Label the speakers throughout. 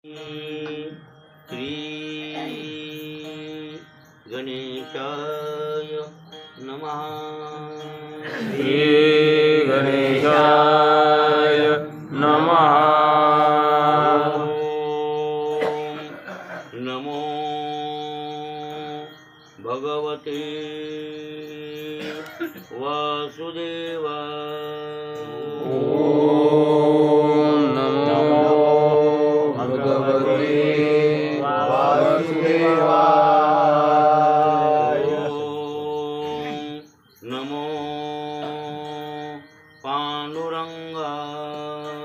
Speaker 1: श्री गणेशाय नमः।
Speaker 2: श्री गणेशाय नमः।
Speaker 1: नमो भगवते वासुदेवाय। नमो पांडुरंगाय।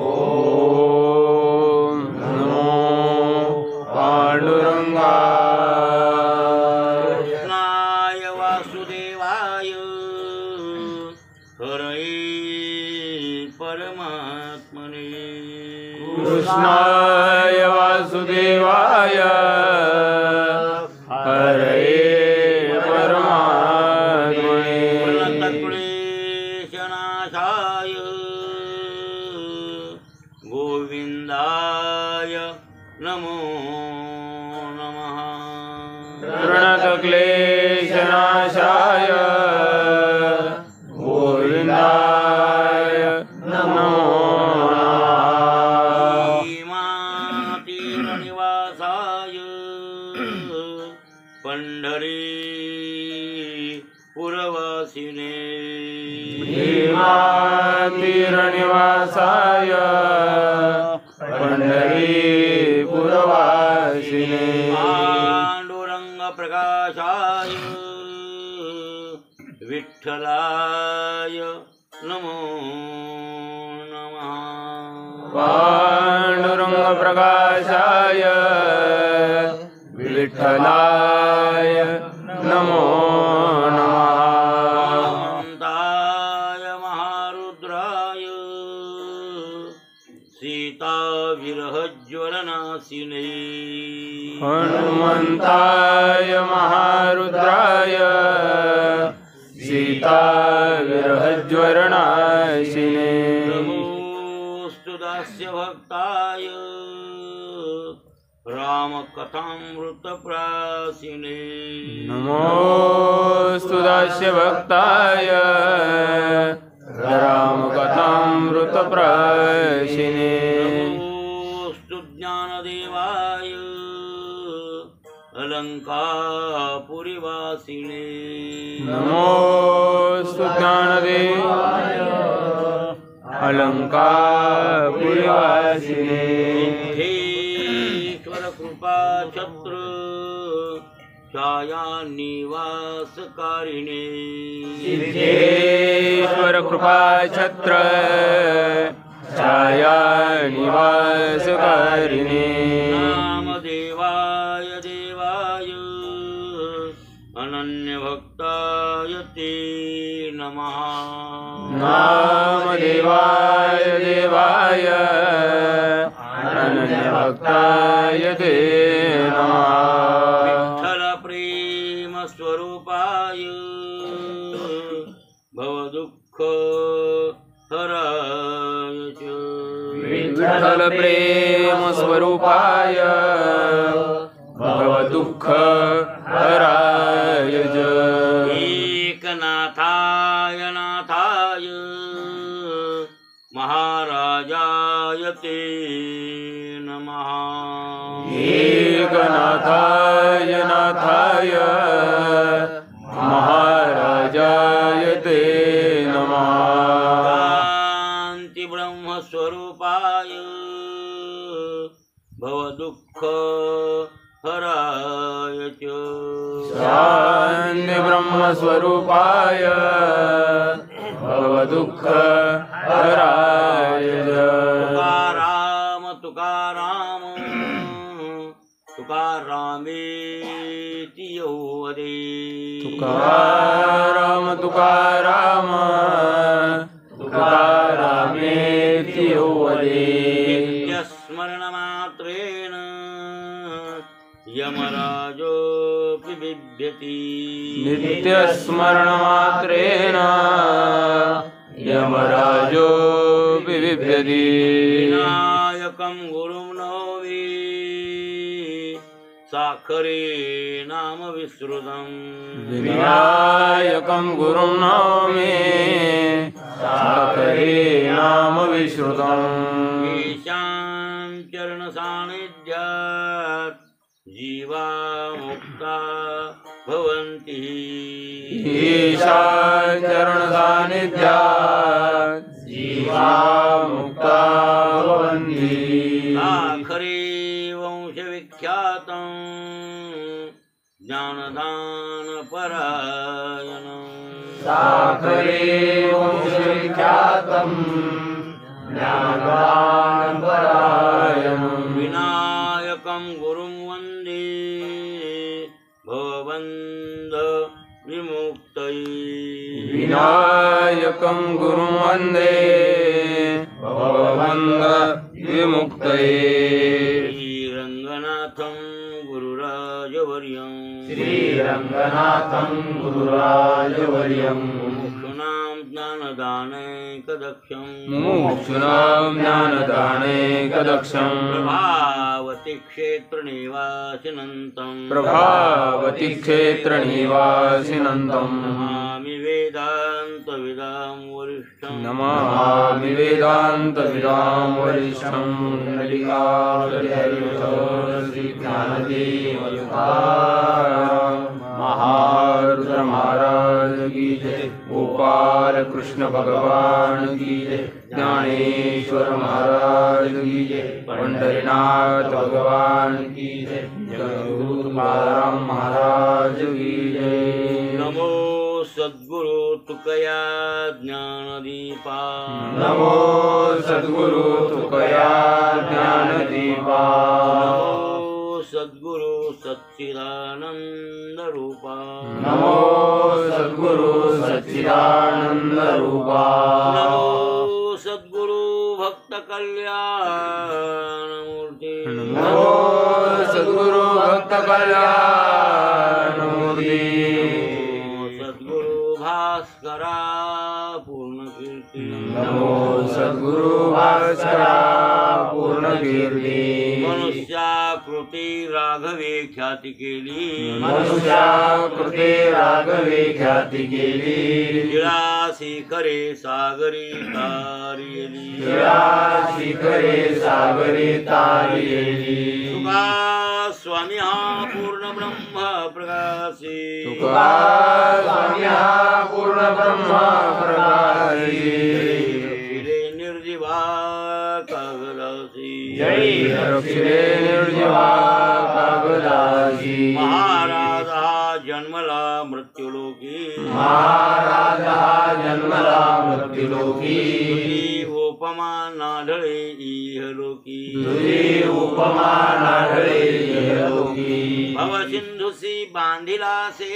Speaker 2: ओम नमो पांडुरंगाय।
Speaker 1: कृष्णाय वासुदेवाय हरये परमात्मने।
Speaker 2: कृष्णाय वासुदेवाय हरये परमात्मने।
Speaker 1: प्रणतक्लेशनाशाय गोविंदाय नमो नमः।
Speaker 2: प्रणतक्लेशनाशाय गोविंदाय नमो
Speaker 1: तीर्थनिवासाय पंढरीपुरवासिने।
Speaker 2: तीर्थनिवासाय पंढरीपुरवासिने।
Speaker 1: पांडुरंग प्रकाशाय विठ्ठलाय नमो नमः।
Speaker 2: पांडुरंग प्रकाशाय विठ्ठलाय नमो नमः।
Speaker 1: हनुमंताय महारुद्राय सीता विरह ज्वरनाशिने।
Speaker 2: हनुमंताय महारुद्राय सीता विरहज्वरनाशिने।
Speaker 1: नमोस्तु दास्य भक्ताय रामकथामृतप्राशिने।
Speaker 2: नमोस्तु दास्य भक्ताय रामकथामृतप्राशिने।
Speaker 1: नमोस्तु ज्ञानदेवाय अलंकापुरीवासिने।
Speaker 2: नमोस्तु ज्ञानदेवाय अलंकापुरीवासिने।
Speaker 1: सिद्धेश्वर कृपाछत्र छाया निवासकारिणे।
Speaker 2: सिद्धेश्वर कृपाछत्र छाया निवासकारिणे।
Speaker 1: नामदेवाय देवाय अनन्यभक्ताय ते नमः।
Speaker 2: नामदेवाय देवाय अनन्यभक्ताय ते नमः।
Speaker 1: विठ्ठल प्रेम स्वरूपाय भवदुःख हराय च।
Speaker 2: विठ्ठल प्रेम स्वरूपाय भवदुःख हराय च।
Speaker 1: एकनाथाय नाथाय महाराजाय ते नमः।
Speaker 2: एकनाथाय नाथाय महाराजाय ते नमः।
Speaker 1: शांति ब्रह्म स्वरूपाय भवदुःख हराय च।
Speaker 2: शान्ति ब्रह्म स्वरूपाय भवदुःख हराय च।
Speaker 1: तुकाराम तुकाराम तुकारामेति यो वदे।
Speaker 2: तुकाराम तुकाराम तुकारामेति यो वदे।
Speaker 1: नित्यस्मरणमात्रेण यमराजोऽपि बिभ्यति।
Speaker 2: नित्यस्मरणमात्रेण यमराजोऽपि बिभ्यति।
Speaker 1: विनायक विनायकं गुरुं नौमि साखरे नाम विश्रुतं
Speaker 2: विनायकं गुरुं नौमि साखरे नाम विश्रुतम्
Speaker 1: ईशां चरण सान्निध्यात् जीवा मुक्ता भवन्ति
Speaker 2: ईशा चरण सान्निध्यात् जीवा मुक्ता भवन्ति
Speaker 1: साखरे वंशविख्यातं ज्ञानदानपरायणं
Speaker 2: साखरे वंशविख्यातं ज्ञानदानपरायणं
Speaker 1: विनायकं गुरुं वन्दे भवबन्ध विमुक्तये
Speaker 2: विनायकं गुरुं वन्दे भवबन्ध विमुक्तये
Speaker 1: श्रीरङ्गनाथं गुरुराजवर्यं
Speaker 2: श्रीरङ्गनाथं गुरुराजवर्यं
Speaker 1: मुमुक्षूणां ज्ञानदानैकदक्षं
Speaker 2: मुमुक्षूणां ज्ञानदानैकदक्षं
Speaker 1: प्रभावती क्षेत्रनिवासिनन्तं
Speaker 2: प्रभावती क्षेत्रनिवासिनन्तं
Speaker 1: नमामि वेदान्तविदां वरिष्ठं
Speaker 2: नमामि वेदान्तविदां वरिष्ठं महारुद्र महाराज की जय गोपाल कृष्ण भगवान की जय ज्ञानेश्वर महाराज की जय पंढरीनाथ भगवान की जय गुरु तुकाराम महाराज की जय
Speaker 1: नमो सद्गुरु तुकया ज्ञानदीपा
Speaker 2: नमो सद्गुरु तुकया ज्ञानदीपा
Speaker 1: नमो सद्गुरु सच्चिदानंद रूपा
Speaker 2: नमो सद्गुरु सच्चिदानंद रूपा
Speaker 1: नमो सद्गुरु भक्त कल्याण मूर्ति
Speaker 2: नमो सद्गुरु भक्त कल्याण मूर्ति
Speaker 1: सद्गुरु भास्करा पूर्ण कीर्ति
Speaker 2: नमो सद्गुरु भास्करा पूर्ण कीर्ती
Speaker 1: मनुष्याकृती राघवे ख्याती केली
Speaker 2: मनुष्याकृते राघवे ख्याती केली
Speaker 1: शिखरे सागरी तारियली
Speaker 2: शिखरे सागरे तारियली
Speaker 1: तुका स्वामी हा पूर्ण ब्रह्म प्रकाशी
Speaker 2: तुका स्वामी हा पूर्ण ब्रह्म प्रकाशी
Speaker 1: निर्जीवा कागदासी
Speaker 2: जय अक्षरे निर्जीवा कागदासी
Speaker 1: महाराज हा जन्मला मृत्युलोकी
Speaker 2: महाराज हा जन्मला मृत्युलोकी
Speaker 1: तुझी उपमा नाढळे इहलोकी
Speaker 2: तुझी उपमा नाढळे इहलोकी
Speaker 1: भव सिंधुसी बांधिला से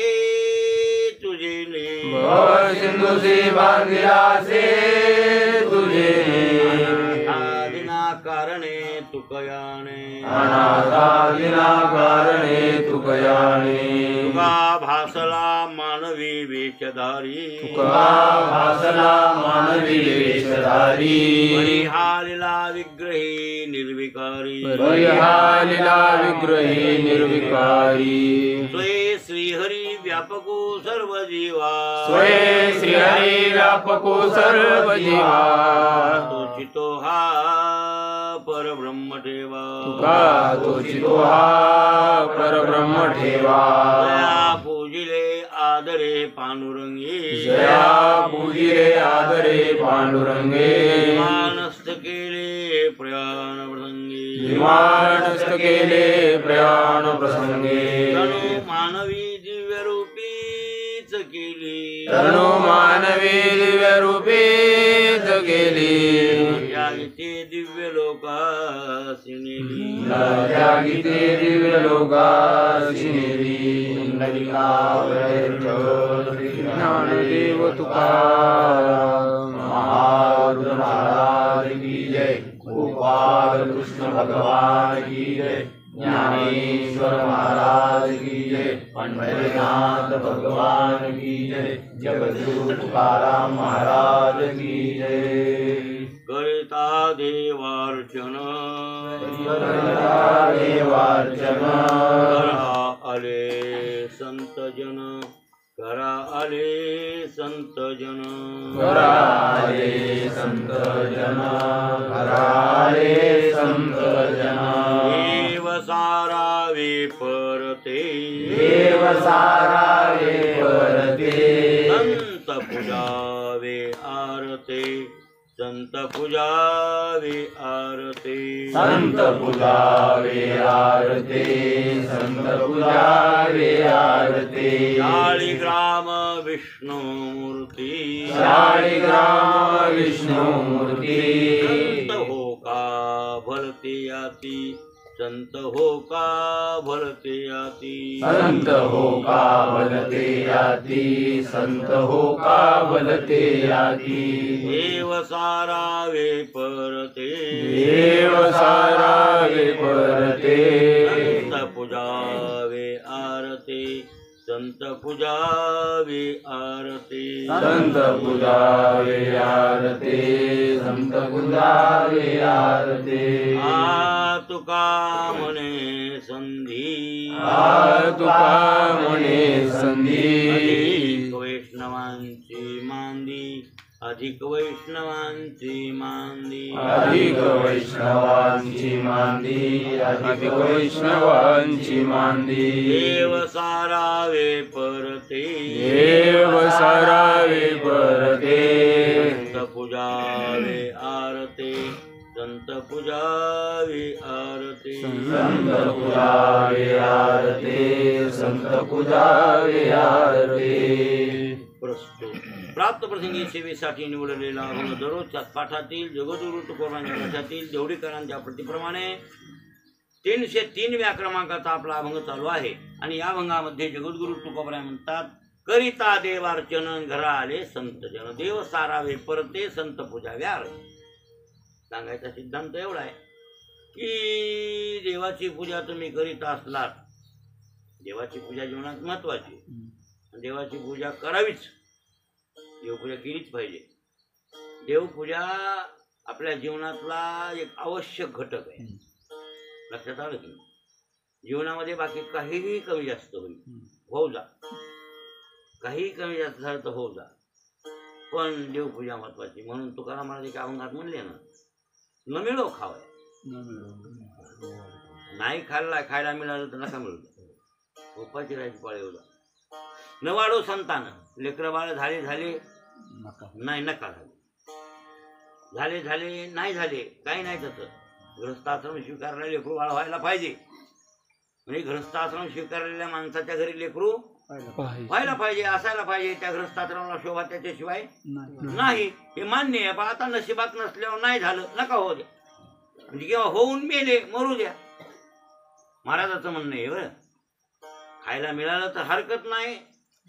Speaker 1: तुझे ने
Speaker 2: भव सिंधुसी बांधिला से तुझे
Speaker 1: आदिना कारणे तुकयाने
Speaker 2: अनाथादिना कारणे तुकयाने
Speaker 1: तुका भासला मानवी वेशधारी
Speaker 2: तुका भासला मानवी वेशधारी
Speaker 1: परिहालिला विग्रही निर्विकारी
Speaker 2: परिहालिला विग्रही निर्विकारी
Speaker 1: स्वये श्रीहरी व्यापको सर्व जीवा
Speaker 2: स्वये श्रीहरी व्यापको सर्व जीवा
Speaker 1: तोचितो हा परब्रह्म ठेवा
Speaker 2: तुका तोचितो हा परब्रह्म ठेवा
Speaker 1: जया पूजिले आदरे पांडुरंगी
Speaker 2: जया पूजिले आदरे पांडुरंगे
Speaker 1: विमानस्थ केले प्रयाण प्रसंगी
Speaker 2: विमानस्थ केले प्रयाण प्रसंगे
Speaker 1: तनु मानवी दिव्य रूपीच केली
Speaker 2: तनु मानवी दिव्य रूपीच गेली
Speaker 1: जागीते दिव्य लोकासी नेली
Speaker 2: जागीते दिव्य लोकासी नेली ज्ञानदेव तुकाराम महारुद्र महाराज की जय गोपाल कृष्ण भगवान की जय ज्ञानेश्वर महाराज की जय पंढरीनाथ भगवान की जय जगद्गुरु तुकाराम महाराज की जय
Speaker 1: करता करिता देवार्चन करा आले संत जन करा आले संत जन देव सारावे परते संत पूजावे आरते संत पूजावे आरते शालिग्राम विष्णुमूर्ती संत हो का भलते याती संत हो का भलते याती देव सारावे परते संत पूजावे आरते संत पूजावे आरते आ तुका म्हणे संधी अधिक वैष्णवांची मांदी देव सारावे परते संत पूजावे आरते संत पूजावे आरते प्रस्तुत प्राप्त प्रसंगी सेवेसाठी निवडलेला अभंग दररोजच्या पाठातील जगद्गुरु तुकोबांच्या पाठातील देवडीकरांच्या प्रतिप्रमाणे 303व्या क्रमांकाचा आपला अभंग चालू आहे आणि या अभंगामध्ये जगद्गुरु तुकोबराय म्हणतात करिता देवार्चन घरा आले संत जन देव सारावे परते संत पूजावे आरते सांगायचा सिद्धांत एवढा आहे की देवाची पूजा तुम्ही करीत असलात देवाची पूजा जीवनात महत्वाची देवाची पूजा करावीच देवपूजा केलीच पाहिजे देवपूजा आपल्या जीवनातला एक आवश्यक घटक आहे लक्षात आलं की जीवनामध्ये बाकी काहीही कमी जास्त होईल होऊ जा काही कमी जास्त झालं तर होऊ जा पण देवपूजा महत्वाची म्हणून तुकाराम महाराज एका अभंगात म्हणले ना न मिळो खावाय नाही खायला मिळालं तर नका मिळू उपाची राहायची पाळी होता न वाढो संतान लेकर बाळ झाले नाही नका झाले नाही झाले काही नाही तसं गृहस्थाश्रम स्वीकारलेला लेकरू बाळ व्हायला पाहिजे म्हणजे गृहस्थाश्रम स्वीकारलेल्या माणसाच्या घरी लेकरू व्हायला पाहिजे असायला पाहिजे त्या गृहस्थाश्रमाला शोभा त्याच्याशिवाय नाही हे मान्य आहे पण आता नशिबात नसल्यावर नाही झालं नका होऊ द्या म्हणजे किंवा होऊन मेले मरू द्या महाराजाचं म्हणणं आहे बरं खायला मिळालं तर हरकत नाही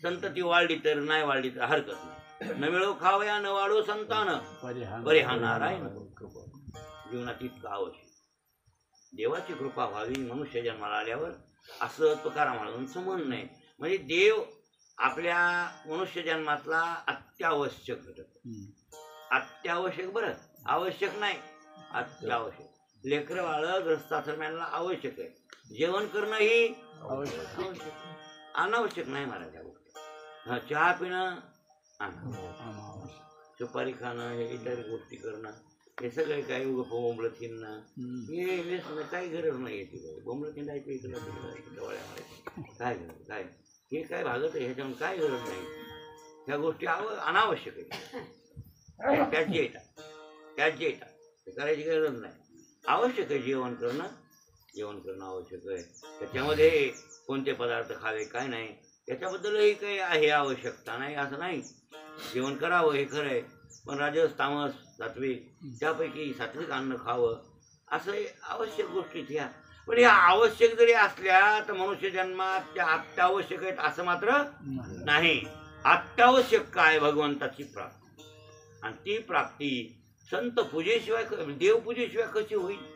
Speaker 1: संतती वाढली तर नाही वाढली तर हरकत नाही न मिळो खावया न वाढो संतान परिहा नारायण जीवनात इतकं आवश्यक देवाची कृपा व्हावी मनुष्य जन्माला आल्यावर असं तुकाराम महाराजांचं म्हणणं आहे म्हणजे देव आपल्या मनुष्य जन्मातला अत्यावश्यक घटक अत्यावश्यक बरं आवश्यक नाही अत्यावश्यक लेकर बाळ ग्रस्ताश्रम्यांना आवश्यक आहे जेवण करणं ही आवश्यक अनावश्यक नाही महाराज त्या गोष्टी चहा पिणं सुपारी खाणं हे इतर गोष्टी करणं हे सगळे काही बोंबलं थिंडणं हे काही गरज नाही येते बोंबलं थिंडायचं इकडं काय गरज काय हे काय भागत आहे ह्याच्यावर काय गरज नाही ह्या गोष्टी अनावश्यक आहे त्याची येतात करायची गरज नाही आवश्यक आहे जेवण करणं आवश्यक आहे त्याच्यामध्ये कोणते पदार्थ खावे काय नाही याच्याबद्दलही काही आहे आवश्यकता नाही असं नाही जेवण करावं हे खरं आहे पण राजस तामस सात्विक त्यापैकी सात्विक अन्न खावं असं आवश्यक गोष्टी ह्या पण या आवश्यक जरी असल्या तर मनुष्य जन्मात त्या अत्यावश्यक आहेत असं मात्र नाही अत्यावश्यक काय भगवंताची प्राप्ती आणि ती प्राप्ती संत पूजेशिवाय देवपूजेशिवाय कशी होईल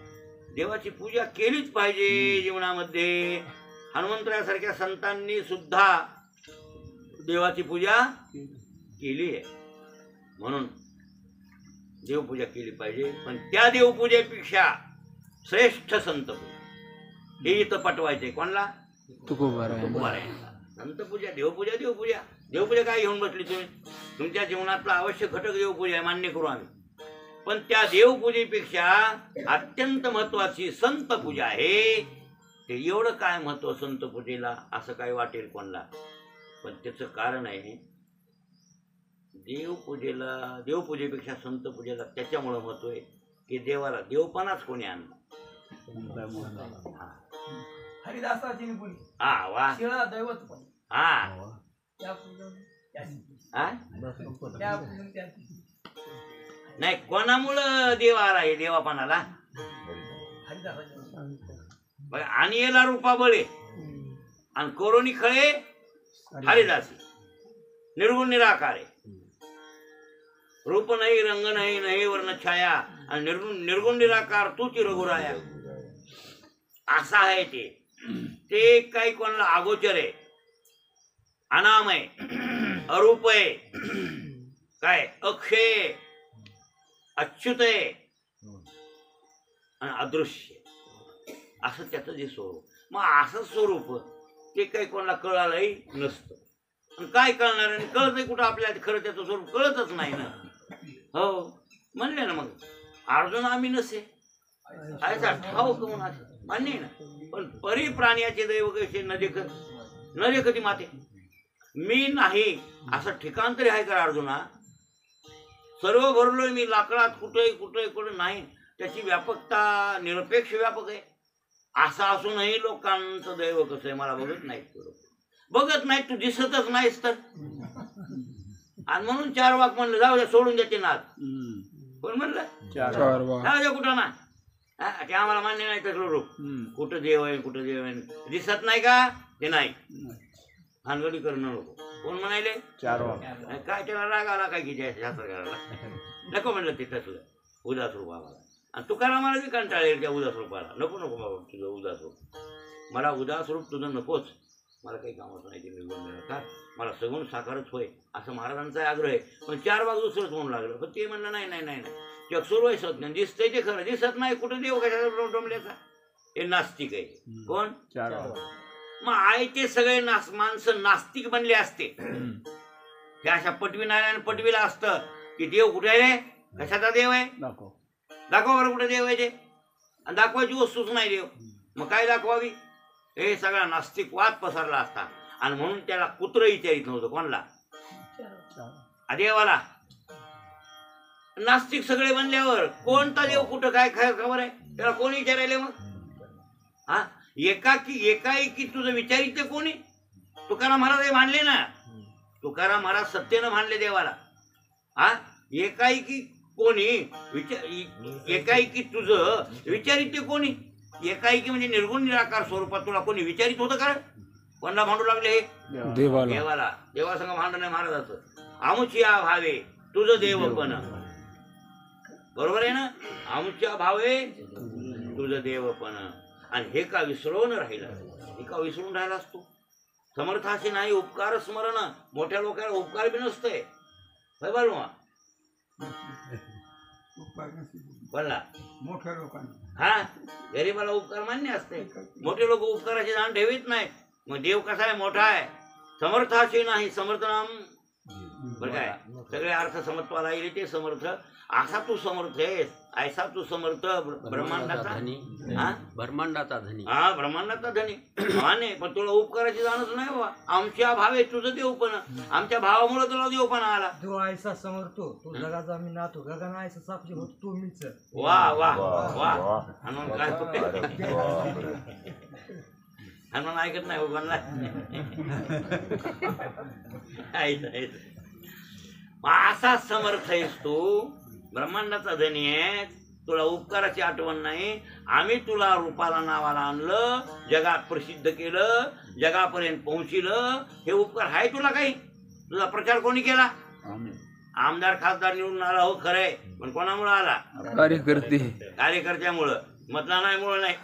Speaker 1: देवाची पूजा केलीच पाहिजे जीवनामध्ये हनुमंतरायासारख्या संतांनी सुद्धा देवाची पूजा केली आहे म्हणून देवपूजा केली पाहिजे. पण त्या देवपूजेपेक्षा श्रेष्ठ संत पूजा हे इथं पटवायचंय. कोणाला? तुकोबारायांना. संतपूजा, देवपूजा. देवपूजा देवपूजा काय घेऊन बसली तुम्ही? तुमच्या जीवनातला आवश्यक घटक देवपूजा आहे, मान्य करू आम्ही. पण त्या देवपूजेपेक्षा अत्यंत महत्वाची संत पूजा आहे. ते एवढं काय महत्व संत पूजेला असं काय वाटेल कोणाला? पण त्याचं कारण आहे, देवपूजेपेक्षा संत पूजेला त्याच्यामुळं महत्व आहे की देवाला देवपणाच कोणी आणला.
Speaker 3: हरिदासाची निपुणी
Speaker 1: हा वा
Speaker 3: शिळा दैवत पण
Speaker 1: हा नाही, कोणामुळं देव आला हे देवापणाला? आणि याला रूपा बळे आणि कोरोनी खळे हरिदासी. निर्गुण निराकार आहे. रूप नाही, रंग नाही, नाही वर्ण छाया, आणि निर्गुण निराकार तूच रघुराया असा आहे. ते काही कोणाला अगोचर आहे, अनाम आहे, अरूप आहे, काय अक्षय, अच्युत आहे आणि अदृश्य असं त्याचं जे स्वरूप. मग असं स्वरूप ते काही कोणाला कळालंही नसतं. काय कळणार? आणि कळतंय कुठं आपल्याला? खरं त्याचं स्वरूप कळतच नाही ना. हो म्हणले ना, मग अर्जुन आम्ही नसे आयचा ठाव कमून असं मान्य ना. पण परी प्राण्याचे दैव कसे न देखती माते. मी नाही असं ठिकाण तरी आहे का अर्जुना? सर्व भरलोय मी लाकडात, कुठे नाही. त्याची व्यापकता निरपेक्ष व्यापक आहे. असं असूनही लोकांचं दैव कसं आहे? मला बघत नाहीत, तू दिसतच नाहीस तर. आणि म्हणून 4 वाक म्हणलं जाऊ द्या, सोडून द्याचे नाद. कोण म्हणलं? जाऊ द्या कुठं ना. ते आम्हाला मान्य नाही तसलं रूप. कुठं देव आहे, कुठं देव आहे, दिसत नाही का? ते नाही. भानगडी करणं नको. कोण म्हणाले? 4 वाक. काय त्याला राग आला काय की शास्त्र करायला? नको म्हणलं ते तसलं उदास रूप आम्हाला. आणि तुकारामाला बी कंटाळले त्या उदास रूपाला. नको बाबा तुझं उदास रूप. मला उदास रूप तुझं नकोच. मला काही कामच नाही ते निर्गुण का? मला सगुण साकारच होय असं महाराजांचा आग्रह आहे. पण 4 वाग दुसरंच म्हणून लागलं. पण ते म्हणलं नाही चक्षुर वय सत्य दिसतंय ते खरं, दिसत नाही. कुठं देव कशाचा डोंबल्याचा? हे नास्तिक आहे. कोण? 4 वाग. मग आहे ते सगळे माणसं नास्तिक बनले असते. हे अशा पटविणाऱ्या पटवीला असतं की देव कुठे आहे रे? कशाचा देव आहे? दाखवा बरं कुठे देव आहे ते. आणि दाखवायची वस्तूच नाही देव. मग काय दाखवावी? हे सगळा नास्तिक वाद पसरला असता. आणि म्हणून त्याला कुत्र विचारित नव्हतं. कोणला? देवाला. नास्तिक सगळे बनल्यावर कोणता देव कुठं काय खबर आहे? त्याला कोणी विचारायले? मग हा एकाएकी तुझं विचारित कोणी? तुकाराम महाराज मानले ना. तुकाराम महाराज सत्तेनं मानले देवाला. हा एकाएकी कोणी एकाएकी तुझं विचारित कोणी? एकाएकी म्हणजे निर्गुण निराकार स्वरूपात तुला कोणी विचारित होतं का? कोणाला भांडू लागले? हे देवाला. देवासंग भांडण आहे महाराजाचं. आमुच्या भावे तुझं देवपण. बरोबर आहे ना? आमुच्या भावे तुझं देवपण. आणि हे का विसरून राहिला? हे का विसरून राहिला असतो? समर्थाशी नाही उपकार स्मरण. मोठ्या लोकांना उपकार बी नसतंय. बोलला
Speaker 3: मोठ्या लोकांना.
Speaker 1: हा गरीबाला उपकार मान्य असते. मोठे लोक उपकाराची जाण ठेवीत नाही. मग देव कसा आहे? मोठा आहे. समर्थाशी नाही समर्थ नाम. बरं काय सगळे अर्थ समत्वाला येईल ते समर्थ. असा तू समर्थ आहेस. ऐसा तू समर्थ ब्रह्मांडाचा धनी.
Speaker 2: ब्रह्मांडाचा धनी.
Speaker 1: हा ब्रह्मांडाचा धनी. माने पण तुला उपकाराची जाणच नाही बाबा. आमच्या भावे तुझं देवपण. आमच्या भावामुळे तुला देवपणा आला.
Speaker 3: तो ऐसा समर्थो तो जगाचा मी नातो. गगन ऐसा साक्षी होतो तो मीच.
Speaker 1: वा वा वा. हनुमान काय हनुमान ऐकत नाही भगवानला. असा समर्थ आहेस तू. ब्रह्मांडाचा धनी आहे. तुला उपकाराची आठवण नाही. आम्ही तुला रूपाला नावाला आणलं, जगात प्रसिद्ध केलं, जगापर्यंत पोहोचलं. हे उपकार आहे तुला काही? तुझा प्रचार कोणी केला? आमदार खासदार निवडून आला हो खरंय. पण कोणामुळे आला? कार्यकर्त्यामुळं. मतदानामुळे नाही.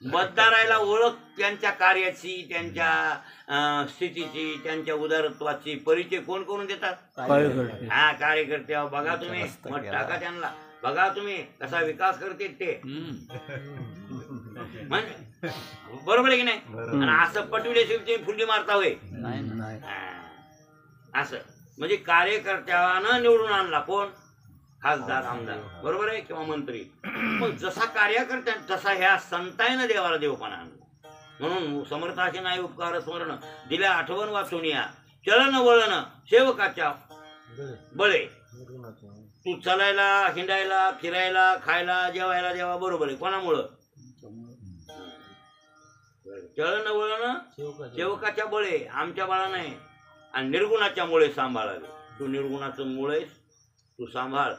Speaker 1: मतदाराला ओळख त्यांच्या कार्याची, त्यांच्या स्थितीची, त्यांच्या उदारत्वाची परिचय कोण करून देतात? हा, कार्यकर्ते. बघा तुम्ही, मत टाका त्यांना, बघा तुम्ही कसा विकास करते ते. म्हणजे बरोबर आहे की नाही? आणि असं पटविल्याशिवाय ते फुल्ली मारता होय असं. म्हणजे कार्यकर्त्यानं निवडून आणला कोण? खासदार, आमदार, बरोबर आहे, किंवा मंत्री. मग जसा कार्यकर्त्या तसा ह्या संतांना देवाला देवपणा आणला. म्हणून समर्थाचे नाही उपकार स्मरण दिल्या आठवण वाचून या चलन वळण सेवकाच्या बळे. तू चलायला, हिंडायला, फिरायला, खायला, जेवायला देवा, बरोबर आहे. कोणामुळं? चलन वळण सेवकाच्या बळे, आमच्या बाळा नाही. आणि निर्गुणाच्या मुळे सांभाळावे. तू निर्गुणाचं मुळे तू सांभाळ.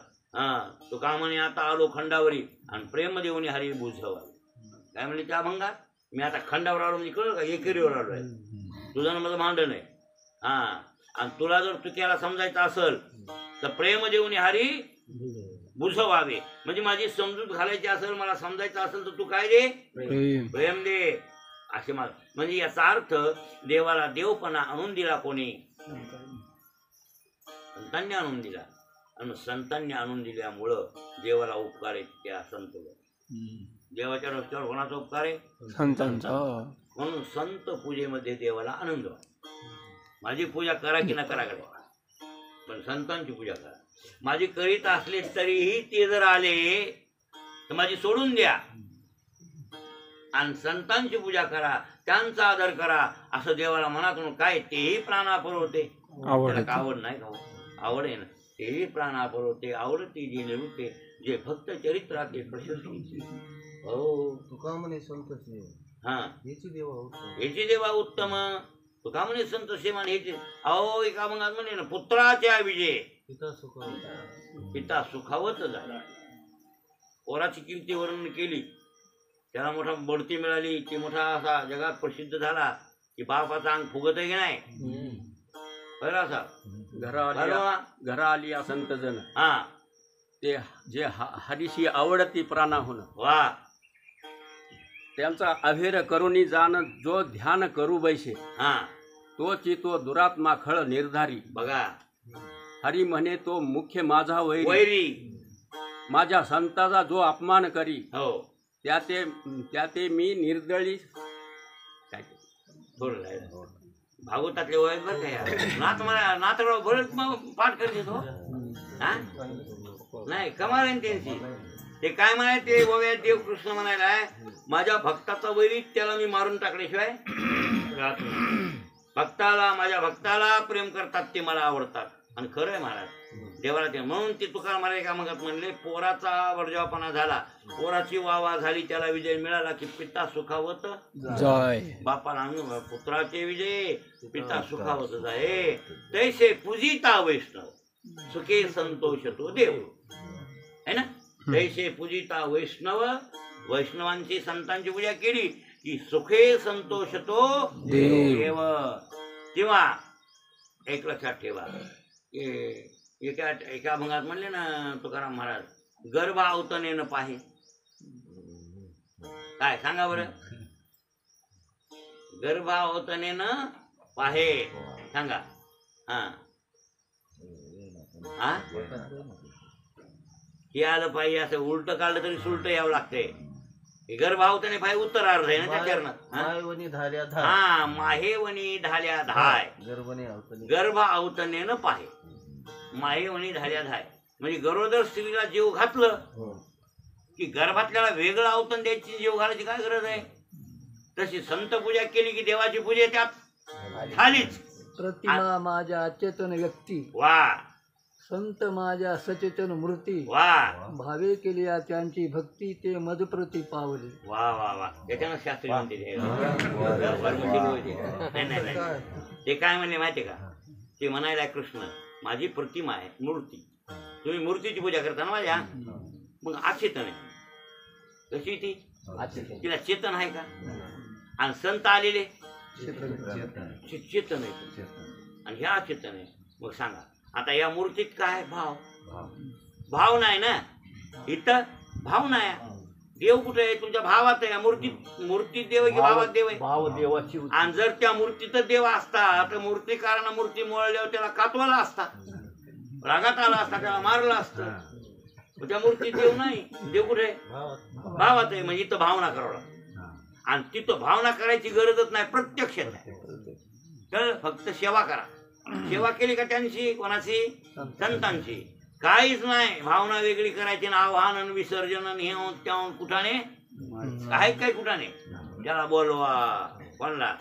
Speaker 1: तू का म्हणे आता आलो खंडावरी आणि प्रेम देऊन हरी बुझवा. काय म्हणे त्या अभंगात? मी आता खंडावर आलो म्हणजे कळलं का? एकेरीवर आलो आहे. तुझं माझं भांडण आहे. आणि तुला जर चुक्याला समजायचं असेल तर प्रेम देऊन हरी बुझवावे. म्हणजे माझी समजूत घालायची असेल, मला समजायचं असेल तर तू काय दे? प्रेम दे. असे म्हणजे याचा अर्थ देवाला देवपणा आणून दिला कोणी? संतांनी आणून दिला. आणि संतांनी आणून दिल्यामुळं देवाला उपकार आहे त्या संतवर. देवाच्या रस्त्यावर कोणाचा उपकार आहे? संतांचा. म्हणून संत पूजेमध्ये देवाला आनंद. माझी पूजा करा की न करा करा, पण संतांची पूजा करा. माझी करीत असले तरीही ते जर आले तर माझी सोडून द्या आणि संतांची पूजा करा, त्यांचा आदर करा. असं देवाला मनातून काय तेही प्राणापर होते. आवड नाही का? आवड आहे ना, तेही प्राणापर होते. आवडते जी निवृत्ते जे भक्त चरित्रातले प्रशस्ती. हो, तुका म्हणे संत हा याची देवा उत्तम. तुका म्हणे संत सेमान ह्याचे. अहो, एका मगात म्हणे ना, पुत्राच्या विजय पिता सुखावत झाला. पोराची किमती वर्णन केली, त्याला मोठा बढती मिळाली, की मोठा असा जगात प्रसिद्ध झाला, की बापाचा अंग फुगत आहे की नाही? बरं असा
Speaker 2: घरा आली संत जन. हा, ते जे हरीशी आवडती प्राणा होणं.
Speaker 1: वा.
Speaker 2: त्यांचा अभेर करुणी जाण जो ध्यान करू बैसे.
Speaker 1: हा,
Speaker 2: तोची तो दुरात्मा खळ निर्धारी.
Speaker 1: बघा,
Speaker 2: हरी म्हणे तो मुख्य माझा
Speaker 1: वैरी.
Speaker 2: माझ्या संताचा जो अपमान करी.
Speaker 1: हो,
Speaker 2: त्याते मी निर्दळी. काय
Speaker 1: भागवतातले वय बरं काय नातराव बरंच पाठ करत येतो. नाही, कमाल आहे त्यांची. ते काय म्हणाय, ते ओव्यात देव कृष्ण म्हणायला, माझ्या भक्ताचा वैरी त्याला मी मारून टाकल्याशिवाय राहत नाही. माझ्या भक्ताला प्रेम करतात ते मला आवडतात. आणि खरं आहे महाराज, देवाला ते. म्हणून ते तुकाराम महाराज एका मगात म्हणले, पोराचा वर्जापणा झाला, पोराची वावा झाली, त्याला विजय मिळाला की पिता सुखावत जाय. बापाला पुत्राचे विजय, पिता सुखावत जाय. तैसे पूजिता वैष्णव सुखे संतोष तो देव. है ना? तैसे पूजिता वैष्णव. वैष्णवांची संतांची पूजा केली की सुखे संतोष तो देव. किंवा एक लक्षात ठेवा, एका भंगात म्हणले ना तुकाराम महाराज, गर्भ अवतनेनं पाहे. काय सांगा बरं? गर्भ अवतनेनं पाहे सांगा. हा, हे आलं पाहिजे. असं उलट काढलं तरी सुलट यावं लागतंय. गर्भावतने पाहिजे उत्तर अर्ध आहे ना त्या चरणात. हा, माहेवणी धाल्या धाय. गर्भ अवतनेनं पाहे, माहेवणी धाल्या धाय. म्हणजे गरोदर स्त्रीला जीव घातलं की गर्भातल्याला वेगळं अवतन द्यायची, जीव घालायची काय गरज आहे? तशी संत पूजा केली की देवाची पूजा त्यात झालीच.
Speaker 3: प्रतिमा माझ्या चेतन व्यक्ती.
Speaker 1: वा.
Speaker 3: संत माझ्या सचेतन मूर्ती.
Speaker 1: वा.
Speaker 3: भावे केली त्यांची भक्ती, ते मजप्रती पावले.
Speaker 1: वा वा वा. त्याच्यानं शास्त्री म्हणते ते काय म्हणले माहितीये का? ते म्हणायला, कृष्ण माझी प्रतिमा आहे, मूर्ती. तुम्ही मूर्तीची पूजा करता ना माझ्या, मग अचेतन आहे. कशी ती? तिला चेतन आहे का? आणि संत आलेले चेतन आहे आणि ह्या अचेतन आहे. मग सांगा आता या मूर्तीत काय भाव? भाव नाही ना. इथं भाव नाही. देव कुठे आहे? तुमच्या भावात आहे. मूर्तीत देव आहे की भावात देव आहे?
Speaker 2: भाव देवाची
Speaker 1: आणि जर त्या मूर्तीतच देव असता तर मूर्तिकारानं मूर्ती मोळल्यावर त्याला कातवाला असता, रागात आला असता, त्याला मारलं असतं. त्या मूर्तीत देव नाही. देव कुठे आहे? भावात आहे. म्हणजे इथं भावना करावं लागतं. आणि तिथं भावना करायची गरजच नाही, प्रत्यक्षात आहे. तर फक्त सेवा करा. सेवा केली का त्यांची? कोणाची? संतांची. काहीच नाही. भावना वेगळी करायची ना, आव्हान आणि विसर्जन आणि हे त्याहून कुठाने काय काय कुठाने त्याला बोलवा. कोणला?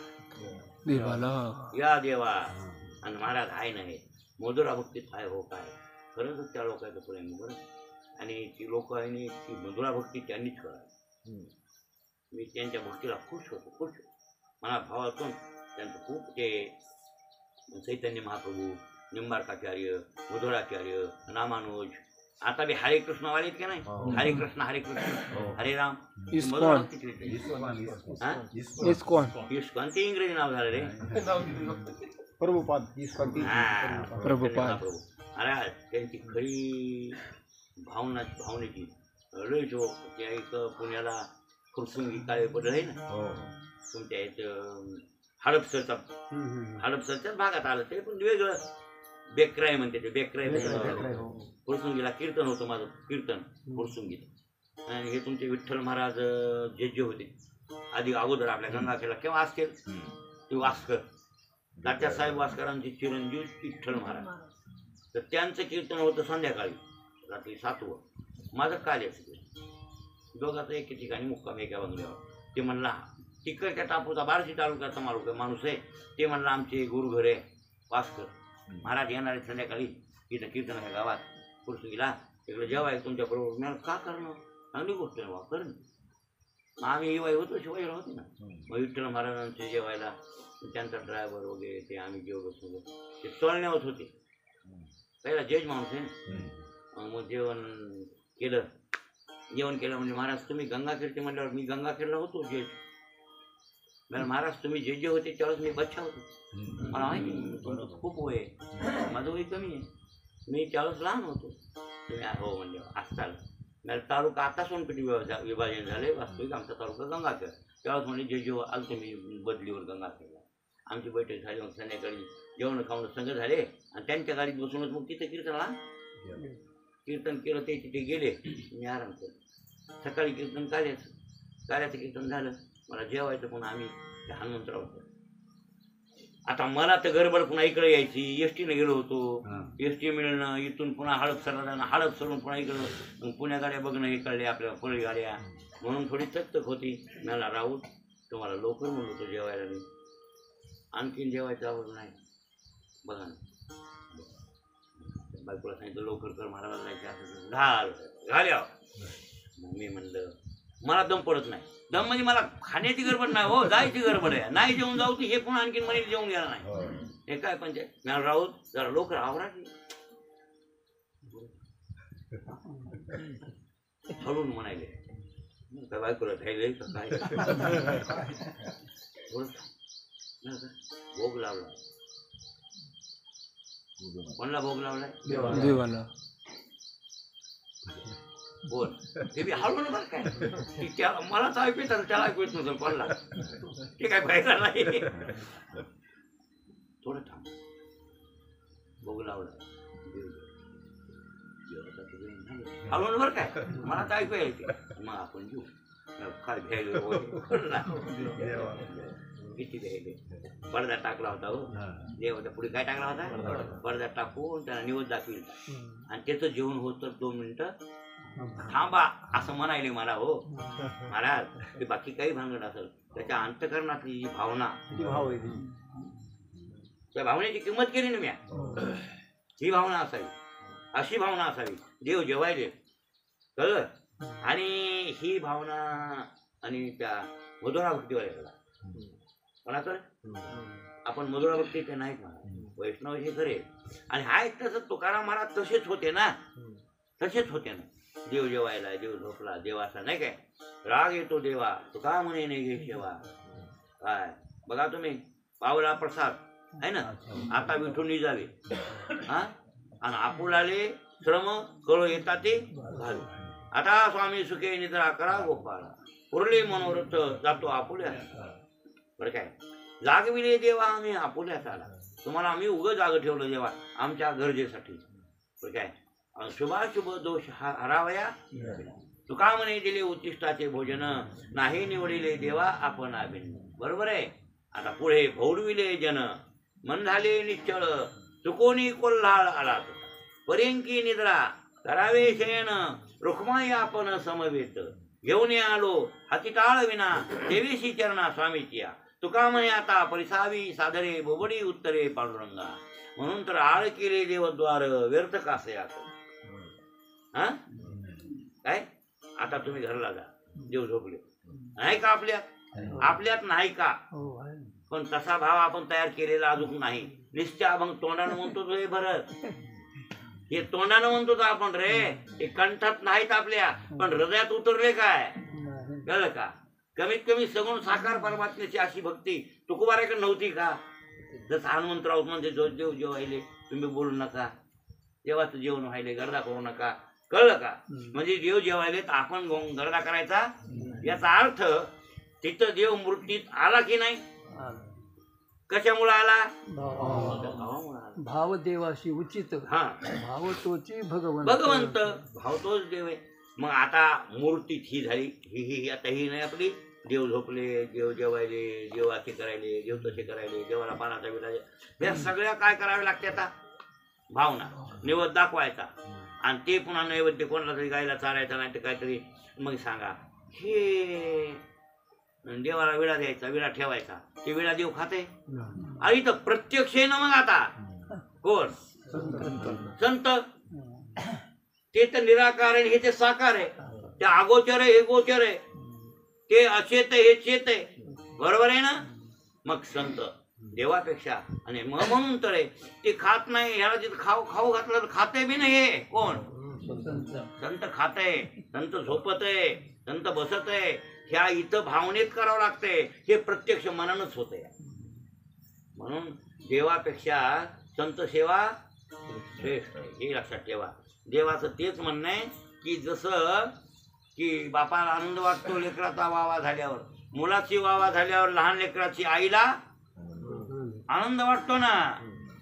Speaker 1: या देवा. आणि महाराज आहे नाही मधुरा भक्तीत आहे. हो काय खरंच त्या लोकांचं प्रेम बरं. आणि ती लोक आहे ती मधुरा भक्ती त्यांनीच करा. मी त्यांच्या भक्तीला खुश होतो. मला भावातून त्यांचं खूप ते चैतन्य महाप्रभू, निंबार्काचार्य, मधुराचार्य, रामानुज, आता बी हरे कृष्ण वाले की नाही? हरे कृष्ण हरे राम. इस्कॉन ते इंग्रजी नाव झालं रे.
Speaker 2: प्रभुपाद.
Speaker 1: अरे त्यांची खरी भावनेची लय जो त्या एक पुण्याला फुरसुंगी काळे पडलं आहे ना, तुमच्या इथं हडपसरच्याच भागात आलं ते, पण वेगळं बेकराय म्हणते ते. बेकराय फुरसुंगीला कीर्तन होतं माझं, कीर्तन फुरसुंगीत. आणि हे तुमचे विठ्ठल महाराज जे होते आधी अगोदर आपल्या गंगाखेडला केव्हा असतील ते वास्कर, तात्यासाहेब वास्करांचे चिरंजीव विठ्ठल महाराज. तर त्यांचं कीर्तन होतं संध्याकाळी रात्री 7 माझं काल यायचं. दोघांचं एके ठिकाणी मुक्काम एका बंगल्यावर. ते म्हणला तिकडच्या टापूचा बार्शी तालुक्याचा माणूस आहे. ते म्हणलं आमचे गुरुघर आहे वास्कर महाराज येणार आहे संध्याकाळी इथं कीर्तन आहे गावात फुरसुंगीला, तिकडे जेवाय तुमच्या बरोबर. मी का करणं? चांगली गोष्ट आहे बा, कर. मग आम्ही येवाय होतो, शिवायला होते ना. मग विठ्ठल महाराजांचे जेवायला त्यांचा ड्रायव्हर वगैरे ते आम्ही जेवलो सगळं. ते चोळण्यावर होते. पहिला जज माणूस आहे ना. मग जेवण केलं म्हणजे महाराज तुम्ही गंगाखेडचे म्हटल्यावर मी गंगाखेडला होतो जज. महाराज तुम्ही जे होते त्यावेळेस मी बच्चा होतो. मला माहिती खूप वय आहे, माझं वय कमी आहे. मी त्यावेळेस लहान होतो. तुम्ही हो म्हणजे असताल. मला तालुका आता सोनपेठी विभाजन झाले. वास्तविक आमचा तालुका गंगाखेड. त्यावेळेस म्हणजे जे आलतो मी बदलीवर गंगाखेडला. आमची बैठक झाली. मग संध्याकाळी जेवण खाऊन संघ झाले आणि त्यांच्या गाडीत बसूनच मग तिथे कीर्तन केलं. ते तिथे गेले. मी आराम केला. सकाळी कीर्तन काल्याचं कीर्तन झालं. मला जेवायचं पण आम्ही त्या हनुमंतराव. आता मला तर गडबड पुन्हा इकडे यायची. एसटीने गेलो होतो. एसटी मिळणं, इथून पुन्हा हडपसरला जाणं, हडपसरून पुन्हा इकडं पुण्या गाड्या बघणं, इकडल्या आपल्या पळी गाड्या, म्हणून थोडी चकचक होती. मला राहून तुम्हाला लवकर म्हणलो होतो जेवायला. मी आणखीन जेवायचं आवड नाही बघा ना. बायकोला सांगितलं लवकर कर, महाराजाला जायचं असं घाल्या. मी म्हणलं मला दम पडत नाही. दम म्हणजे मला खाण्याची गडबड नाही हो, जायची गडबड आहे. नाही जेवून जाऊ ती हे पण आणखीन म्हणे जेवून गेला नाही. हे काय पंचायत. मला राहून जरा लवकर आवरा की हळून म्हणायले. काय बायकोला खायले काय भोग लावला. कोणला भोग लावलाय? देवाला. बोल ते बी हळून बरं काय. त्याला मलाच ऐकू येतात, त्याला ऐकू येत नव्हतं कोणला. ते काय पाहिजे नाही. थोडं थांब. भोग लावला हळून बरं काय. मला तर ऐकू यायचे. मग आपण घेऊ काय घ्यायला किती घ्यायले. पडदा टाकला होता हो देवाच्या पुढे. काय टाकला होता? पडदा टाकून त्याला निवड दाखविला. आणि त्याचं जेवण होत तर 2 मिनिटं थांबा असं म्हणायले मला. हो महाराज ते बाकी काही भांगड असेल, त्याच्या अंतकरणातली जी भावना, त्या भावनेची किंमत केली ना म्या. ही भावना असावी, अशी भावना असावी. देव जेवायले कळलं. आणि ही भावना आणि त्या मधुरा भक्तीवर येतात. कोणाचं आपण मधुरा भक्ती ते नाहीत म्हणा. वैष्णव हे खरे. आणि हाय तसं तुकाराम महाराज तसेच होते ना. देव जेवायला, देव झोपला, देव असा नाही काय. राग येतो देवा तुका म्हणे नाही घे सेवा. काय बघा तुम्ही पावला प्रसाद आहे ना. आता विठून जावे हा. आणि आपुलाले श्रम कळ येतात ते घालू. आता स्वामी सुखे निद्रा करा गोपाळा, उरले मनोरथ जातो आपुल्या. बरं काय, जागविले देवा आम्ही आपुल्यात आला. तुम्हाला आम्ही उगं जाग ठेवलं देवा आमच्या गरजेसाठी. बरं काय, शुभाशुभ दोष हरावया. तुका म्हणे दिले उच्चिष्टाचे भोजन, नाही निवडिले देवा आपण अभिन्न. बरोबर आहे. आता पुढे भौडविले जन, मन झाले निश्चळ, चुकोनी कोल्हाळ आला. पर्यंकी निद्रा करावे शयन, रुक्माई आपण समवेत. घेऊन आलो हाती टाळ विना, देवीशी चरणा स्वामीची. तुका म्हणे आता परिसावी सादरे, बोबडी उत्तरे पांडुरंगा. म्हणून तर आळ केले देवद्वार, व्यर्थ कासयात. हा काय, आता तुम्ही घरला जा, देव झोपले नाही का आपल्यात नाही का. पण तसा भाव आपण तयार केलेला अजून नाही. निश्चय मग तोंडानं म्हणतो तो हे भरत, हे तोंडानं म्हणतो तो आपण रे, हे कंठात नाहीत आपल्या, पण हृदयात उतरले काय, कळलं का. कमीत कमी सगुण साकार परमात्म्याची अशी भक्ती तुकोबाऱ्याकडे नव्हती का. जसं हनुमंतराव म्हणजे देव जेवायले तुम्ही बोलू नका, देवाचं जेवण व्हायले गर्दा करू नका, कळलं का. म्हणजे देव जेवायले तर आपण गर्दा करायचा. याचा अर्थ तिथं देव मूर्तीत आला की नाही. कशामुळे आला,
Speaker 4: भाव देवाशी उचित,
Speaker 1: हा
Speaker 4: भाव तोची भगवंत.
Speaker 1: भगवंत भाव तोच देव आहे. मग आता मूर्तीत ही झाली, ही आता ही नाही आपली. देव झोपले, देव जेवायले, देव असे करायले, देव तसे करायले, देवाला पानाचा विलाज, या सगळ्या काय करावे लागते आता, भावना नैवेद्य दाखवायचा. आणि ते पुन्हा नैवेद्य कोणाला तरी गायला चालायचा, नाही तर काहीतरी. मग सांगा हे देवाला विडा द्यायचा, विडा ठेवायचा, ते विडा देव खाते. आणि तर प्रत्यक्ष आहे ना. मग आता कोण संत, ते तर निराकार आहे, हे ते साकार आहे. ते अगोचर आहे, हे गोचर आहे. ते अचेत आहे, हे चेत आहे. बरोबर आहे ना. मग संत देवापेक्षा. आणि मग म्हणून तर आहे ते खात नाही. ह्याला जिथं खाऊ घातलं तर खाते बी नाही. हे कोण, संत खाते, संत झोपत आहे, संत बसत आहे. ह्या इथं भावनेत करावं लागते, हे प्रत्यक्ष मनानच होत आहे. म्हणून देवापेक्षा संत सेवा श्रेष्ठ, हे लक्षात ठेवा. देवाचं तेच म्हणणं आहे की जसं की बापाला आनंद वाटतो लेकराचा वावा झाल्यावर, मुलाची वावा झाल्यावर लहान लेकराची आईला आनंद वाटतो ना.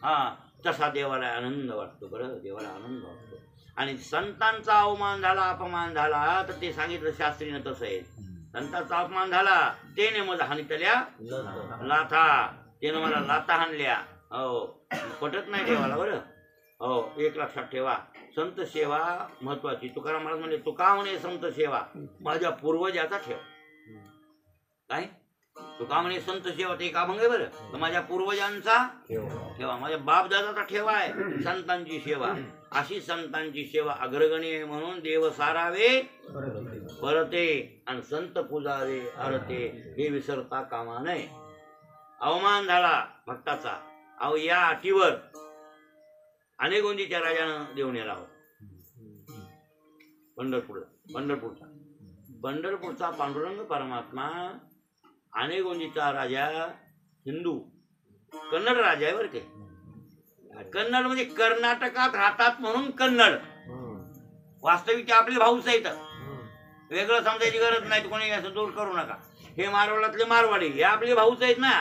Speaker 1: हा तसा देवाला आनंद वाटतो. बरं, देवाला आनंद वाटतो. आणि संतांचा अवमान झाला, अपमान झाला तर ते सांगितलं शास्त्रीनं तसं आहे. संतांचा अपमान झाला, त्याने मला हानितल्या लाथा, त्यानं मला लाथा हाणल्या. हो, पटत नाही देवाला. बरं हो, एक लक्षात ठेवा. संत सेवा महत्वाची. तुकाराम महाराज म्हणले, तुका म्हणे संत सेवा माझ्या पूर्वजाचा ठेव. काय तुका म्हणे संत सेवा, ते का भंग आहे. बरं, तर माझ्या पूर्वजांचा ठेवा, माझ्या बापदादाचा ठेवा आहे संतांची सेवा. अशी संतांची सेवा अग्रगणी आहे. म्हणून देव सारावे परते आणि संत पुजारे अरते, हे विसरता कामा नये. अवमान झाला भक्ताचा, अहो या अटीवर अनेगोंदीच्या राजानं देऊन नेला होता पंढरपूरचा पांडुरंग परमात्मा. अनेगोंदीचा राजा हिंदू, कन्नड राजा आहे. बरं ते कन्नड म्हणजे कर्नाटकात राहतात म्हणून कन्नड. वास्तविक ते आपले भाऊच आहेत, वेगळं समजायची गरज नाही. कोणी असं दूर करू नका. हे मारवाडातले मारवाडी, हे आपले भाऊच आहेत ना.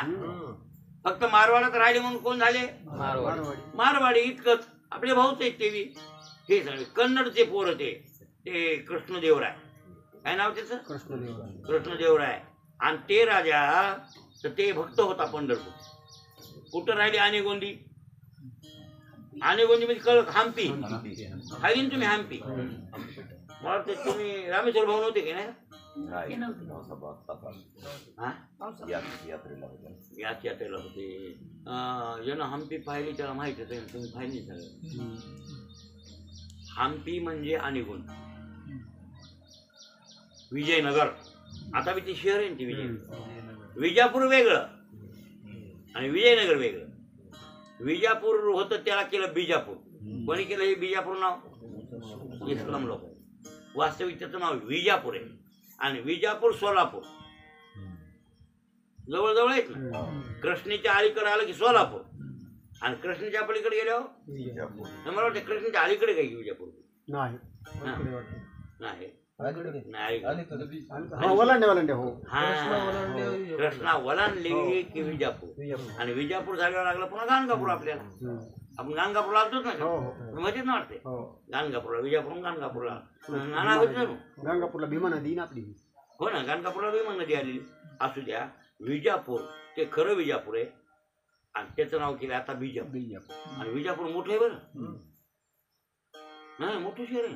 Speaker 1: फक्त मारवाडात राहिले म्हणून कोण झाले मारवाडी, इतकंच. आपले भाऊच आहेत ते. हे सगळे कन्नडचे पोर. ते कृष्णदेवराय, काय नाव त्याचं, कृष्णदेवराय. आणि ते राजा तर ते भक्त होता पंढरपूर. कुठं राहिले अनेगोंदी, अनेगोंदी म्हणजे कळ हम्पी, खाली तुम्ही हम्पी. मला वाटतं तुम्ही रामेश्वर भाऊ नव्हते की नाही. याच यात्रेला होते. ज्यानं हम्पी पाहिली त्याला माहिती आहे, तुम्ही पाहिली सगळं. हम्पी म्हणजे अनेगोंदी, विजयनगर. आता बी ते शहर आहे ते. विजापूर वेगळं आणि विजयनगर वेगळं. विजापूर होतं त्याला केलं बिजापूर. कोणी केलं हे बिजापूर नाव, इस्लाम लोक. वास्तविक त्याचं नाव विजापूर आहे. आणि विजापूर सोलापूर जवळजवळ आहेत ना. कृष्णेच्या अलीकडे आलं की सोलापूर, आणि कृष्णेच्या पलीकडे गेल्यावर मला वाटतं कृष्णेच्या अलीकडे काही विजापूर नाही. नाही नाही
Speaker 4: वलांडे हो
Speaker 1: हा कृष्णा वलांडली की विजापूर आणि विजापूर झाल्यावर लागलं पुन्हा गाणगापूर आपल्याला आपण गाणगापूरला आलतोच ना मजेत ना वाटते गाणगापूरला विजापूर गाणगापूरला नाना होत
Speaker 4: गंगापूरला भीमा नदी ना आपली
Speaker 1: हो ना गाणगापूरला भीमा नदी आलेली असू द्या विजापूर ते खरं विजापूर आहे आणि त्याचं नाव केलं आता विजापूर आणि विजापूर मोठं आहे बरं नाही मोठं शहर आहे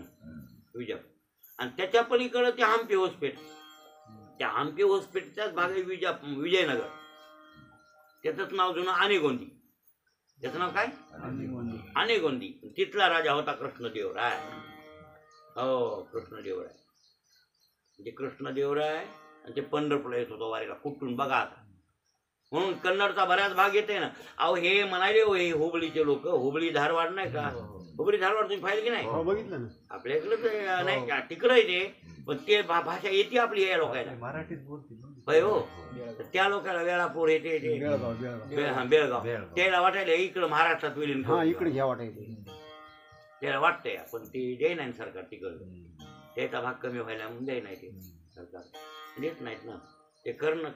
Speaker 1: विजापूर आणि त्याच्या पलीकडं ते हम्पी होसपेठ त्या हम्पी होसपेठच्याच भाग आहे विजयनगर त्याचं नाव जुनं आनेगोंदी त्याचं नाव काय आनेगोंदी तिथला राजा होता कृष्णदेवराय हो कृष्णदेवराय म्हणजे कृष्णदेवराय आणि ते पंढरपूरला येत होतो वारीला कुठून बघा आता म्हणून कन्नडचा बऱ्याच भाग येते ना अहो हे म्हणाले हो हे हुबळीचे लोक हुबळी धारवाड नाही का हुबळी धारवाड तुम्ही पाहिलं की नाही
Speaker 4: बघितलं ना
Speaker 1: आपल्या इकडं नाही का तिकडं येते पण ते भाषा येते आपली या लोकांना
Speaker 3: मराठीत बोलते
Speaker 1: होय हो त्या लोकांना वेळापूर येते बेळगाव त्याला वाटायला इकडं महाराष्ट्रात विलीन
Speaker 4: इकडे घ्या वाटायचं
Speaker 1: त्याला वाटतंय पण ते देई नाही सरकार तिकडं त्याचा भाग कमी व्हायला म्हणून द्याय नाही ते सरकार देत नाहीत ना ते कर्ण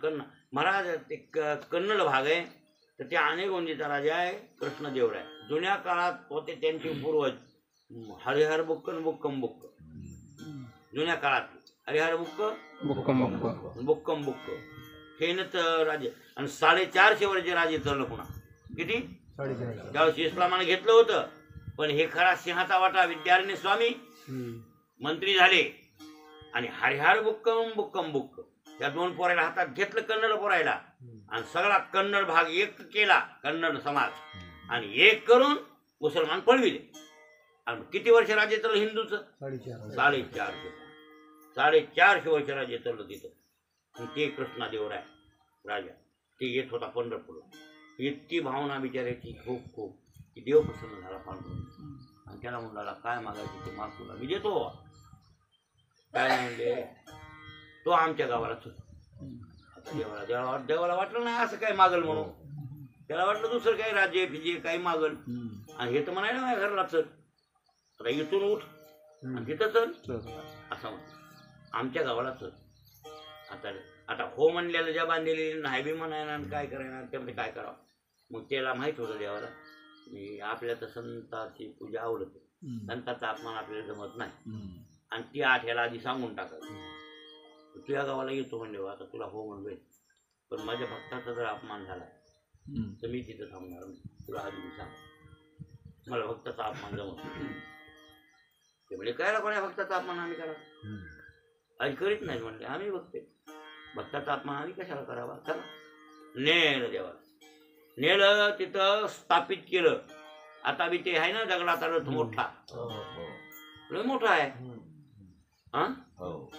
Speaker 1: महाराज ते कन्नड भाग आहे तर ते आनेगोंदीचा राजा आहे कृष्णदेवराय जुन्या काळात होते त्यांचे पूर्वज हरिहर बुक्क बुक्कम बुक्क जुन्या काळात हरिहर बुक्कम बुक्क हेनच राजे आणि 450 वर्ष राजे चाललं पुन्हा किती त्यावेळेस इस्लामाने घेतलं होतं पण हे खरा सिंहाचा वाटा विद्यारण्य स्वामी मंत्री झाले आणि हरिहर बुक्कम बुक्क या 2 पोरायला हातात घेतलं कन्नड पोरायला आणि सगळा कन्नड भाग एक केला कन्नड समाज आणि एक करून मुसलमान पळविले आणि किती वर्ष राज्य चाललं हिंदूचं 450 वर्ष राज्य चाललं तिथं ते कृष्णदेवराय राजा ते येत होता पंढरपूरला इतकी भावना बिचारायची खूप की देव प्रसन्न झाला पांडुरंग आणि त्याला म्हणाला काय मागायची ते माग तुला मी देतो काय म्हणले तो आमच्या गावाला देवाला वाटलं नाही असं काय मागल म्हणून त्याला वाटलं दुसरं काही राज्य फिजे काही मागल आणि हे तर म्हणायला नाही घरला चल आता इथून उठ आणि तिथं चल असं म्हण आमच्या गावाला चल आता हो म्हणलेलं ज्या बांधलेली नाही बी म्हणायला आणि काय करायला त्यामध्ये काय करावं मग त्याला माहित होतं देवाला की आपल्या तर संताची पूजा आवडते संताचा अपमान आपल्याला जमत नाही आणि ती आठ्याला आधी सांगून टाकायचं तुझ्या गावाला येतो म्हणले आता तुला हो म्हणलोय पण माझ्या भक्ताचा जर अपमान झाला तर मी तिथं थांबणार तुला आधी मी सांग मला भक्ताचा अपमान जमत ते म्हणजे काय कोणा भक्ताचा अपमान आम्ही करा आधी करीत नाही म्हणले आम्ही बघते भक्ताचा अपमान आम्ही कशाला करावा चला नेलं देवा नेलं तिथं स्थापित केलं आता बी ते आहे ना दगडाचा रथ मोठा मोठा आहे हा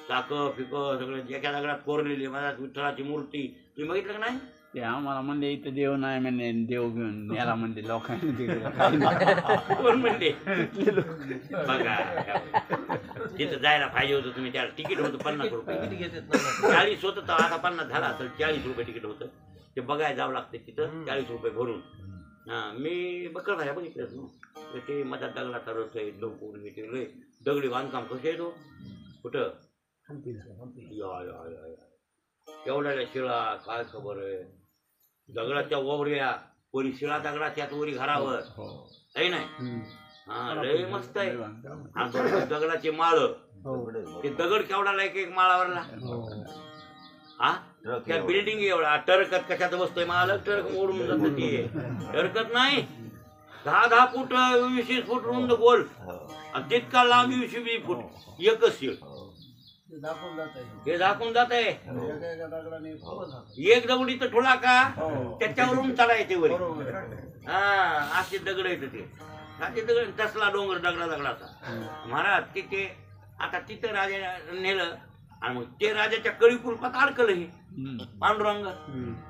Speaker 1: चाक फिक सगळं एका दगडात कोरलेली माझ्या विठ्ठलाची मूर्ती तुम्ही बघितलं का नाही
Speaker 2: ते आम्हाला म्हणले इथं देव नाही म्हणले देव घेऊन याला म्हणले लोकांनी
Speaker 1: कोण म्हणले बघा तिथं जायला पाहिजे होतं तुम्ही त्याला तिकीट होतं 50 रुपये 40 होतं तर आता 50 झाला असेल 40 रुपये तिकीट होतं ते बघायला जावं लागते तिथं 40 रुपये भरून मी बकर भाया बघितलंच ना ते माझ्या दगडाचा रथ आहे लोक दगडी बांधकाम कसं आहे तो कुठं एवढ्या शिळा काय खबर आहे दगडाच्या ओवऱ्या वरी शिळा दगडा त्यात वरी घरावर आहे नाही हा लय मस्त आहे दगडाचे माळ ते दगड केवढा एक माळावरला हा त्या बिल्डिंग एवढा टरकत कशात बसतोय मला टरक मोडून जात ती टरकत नाही 10 फूट 20 फूट रुंद गोल आणि तितका लांब 20 फूट एकच शिळ हे झाकून जात आहे एक दगड इथं ठोला का त्याच्यावरून चला येते वर हा असे दगड येत ते असे दगड तसला डोंगर दगडाचा महाराज तिथे आता तिथं राजा नेलं आणि मग ते राजाच्या कडी कुलपात अडकलं हे पांडुरंग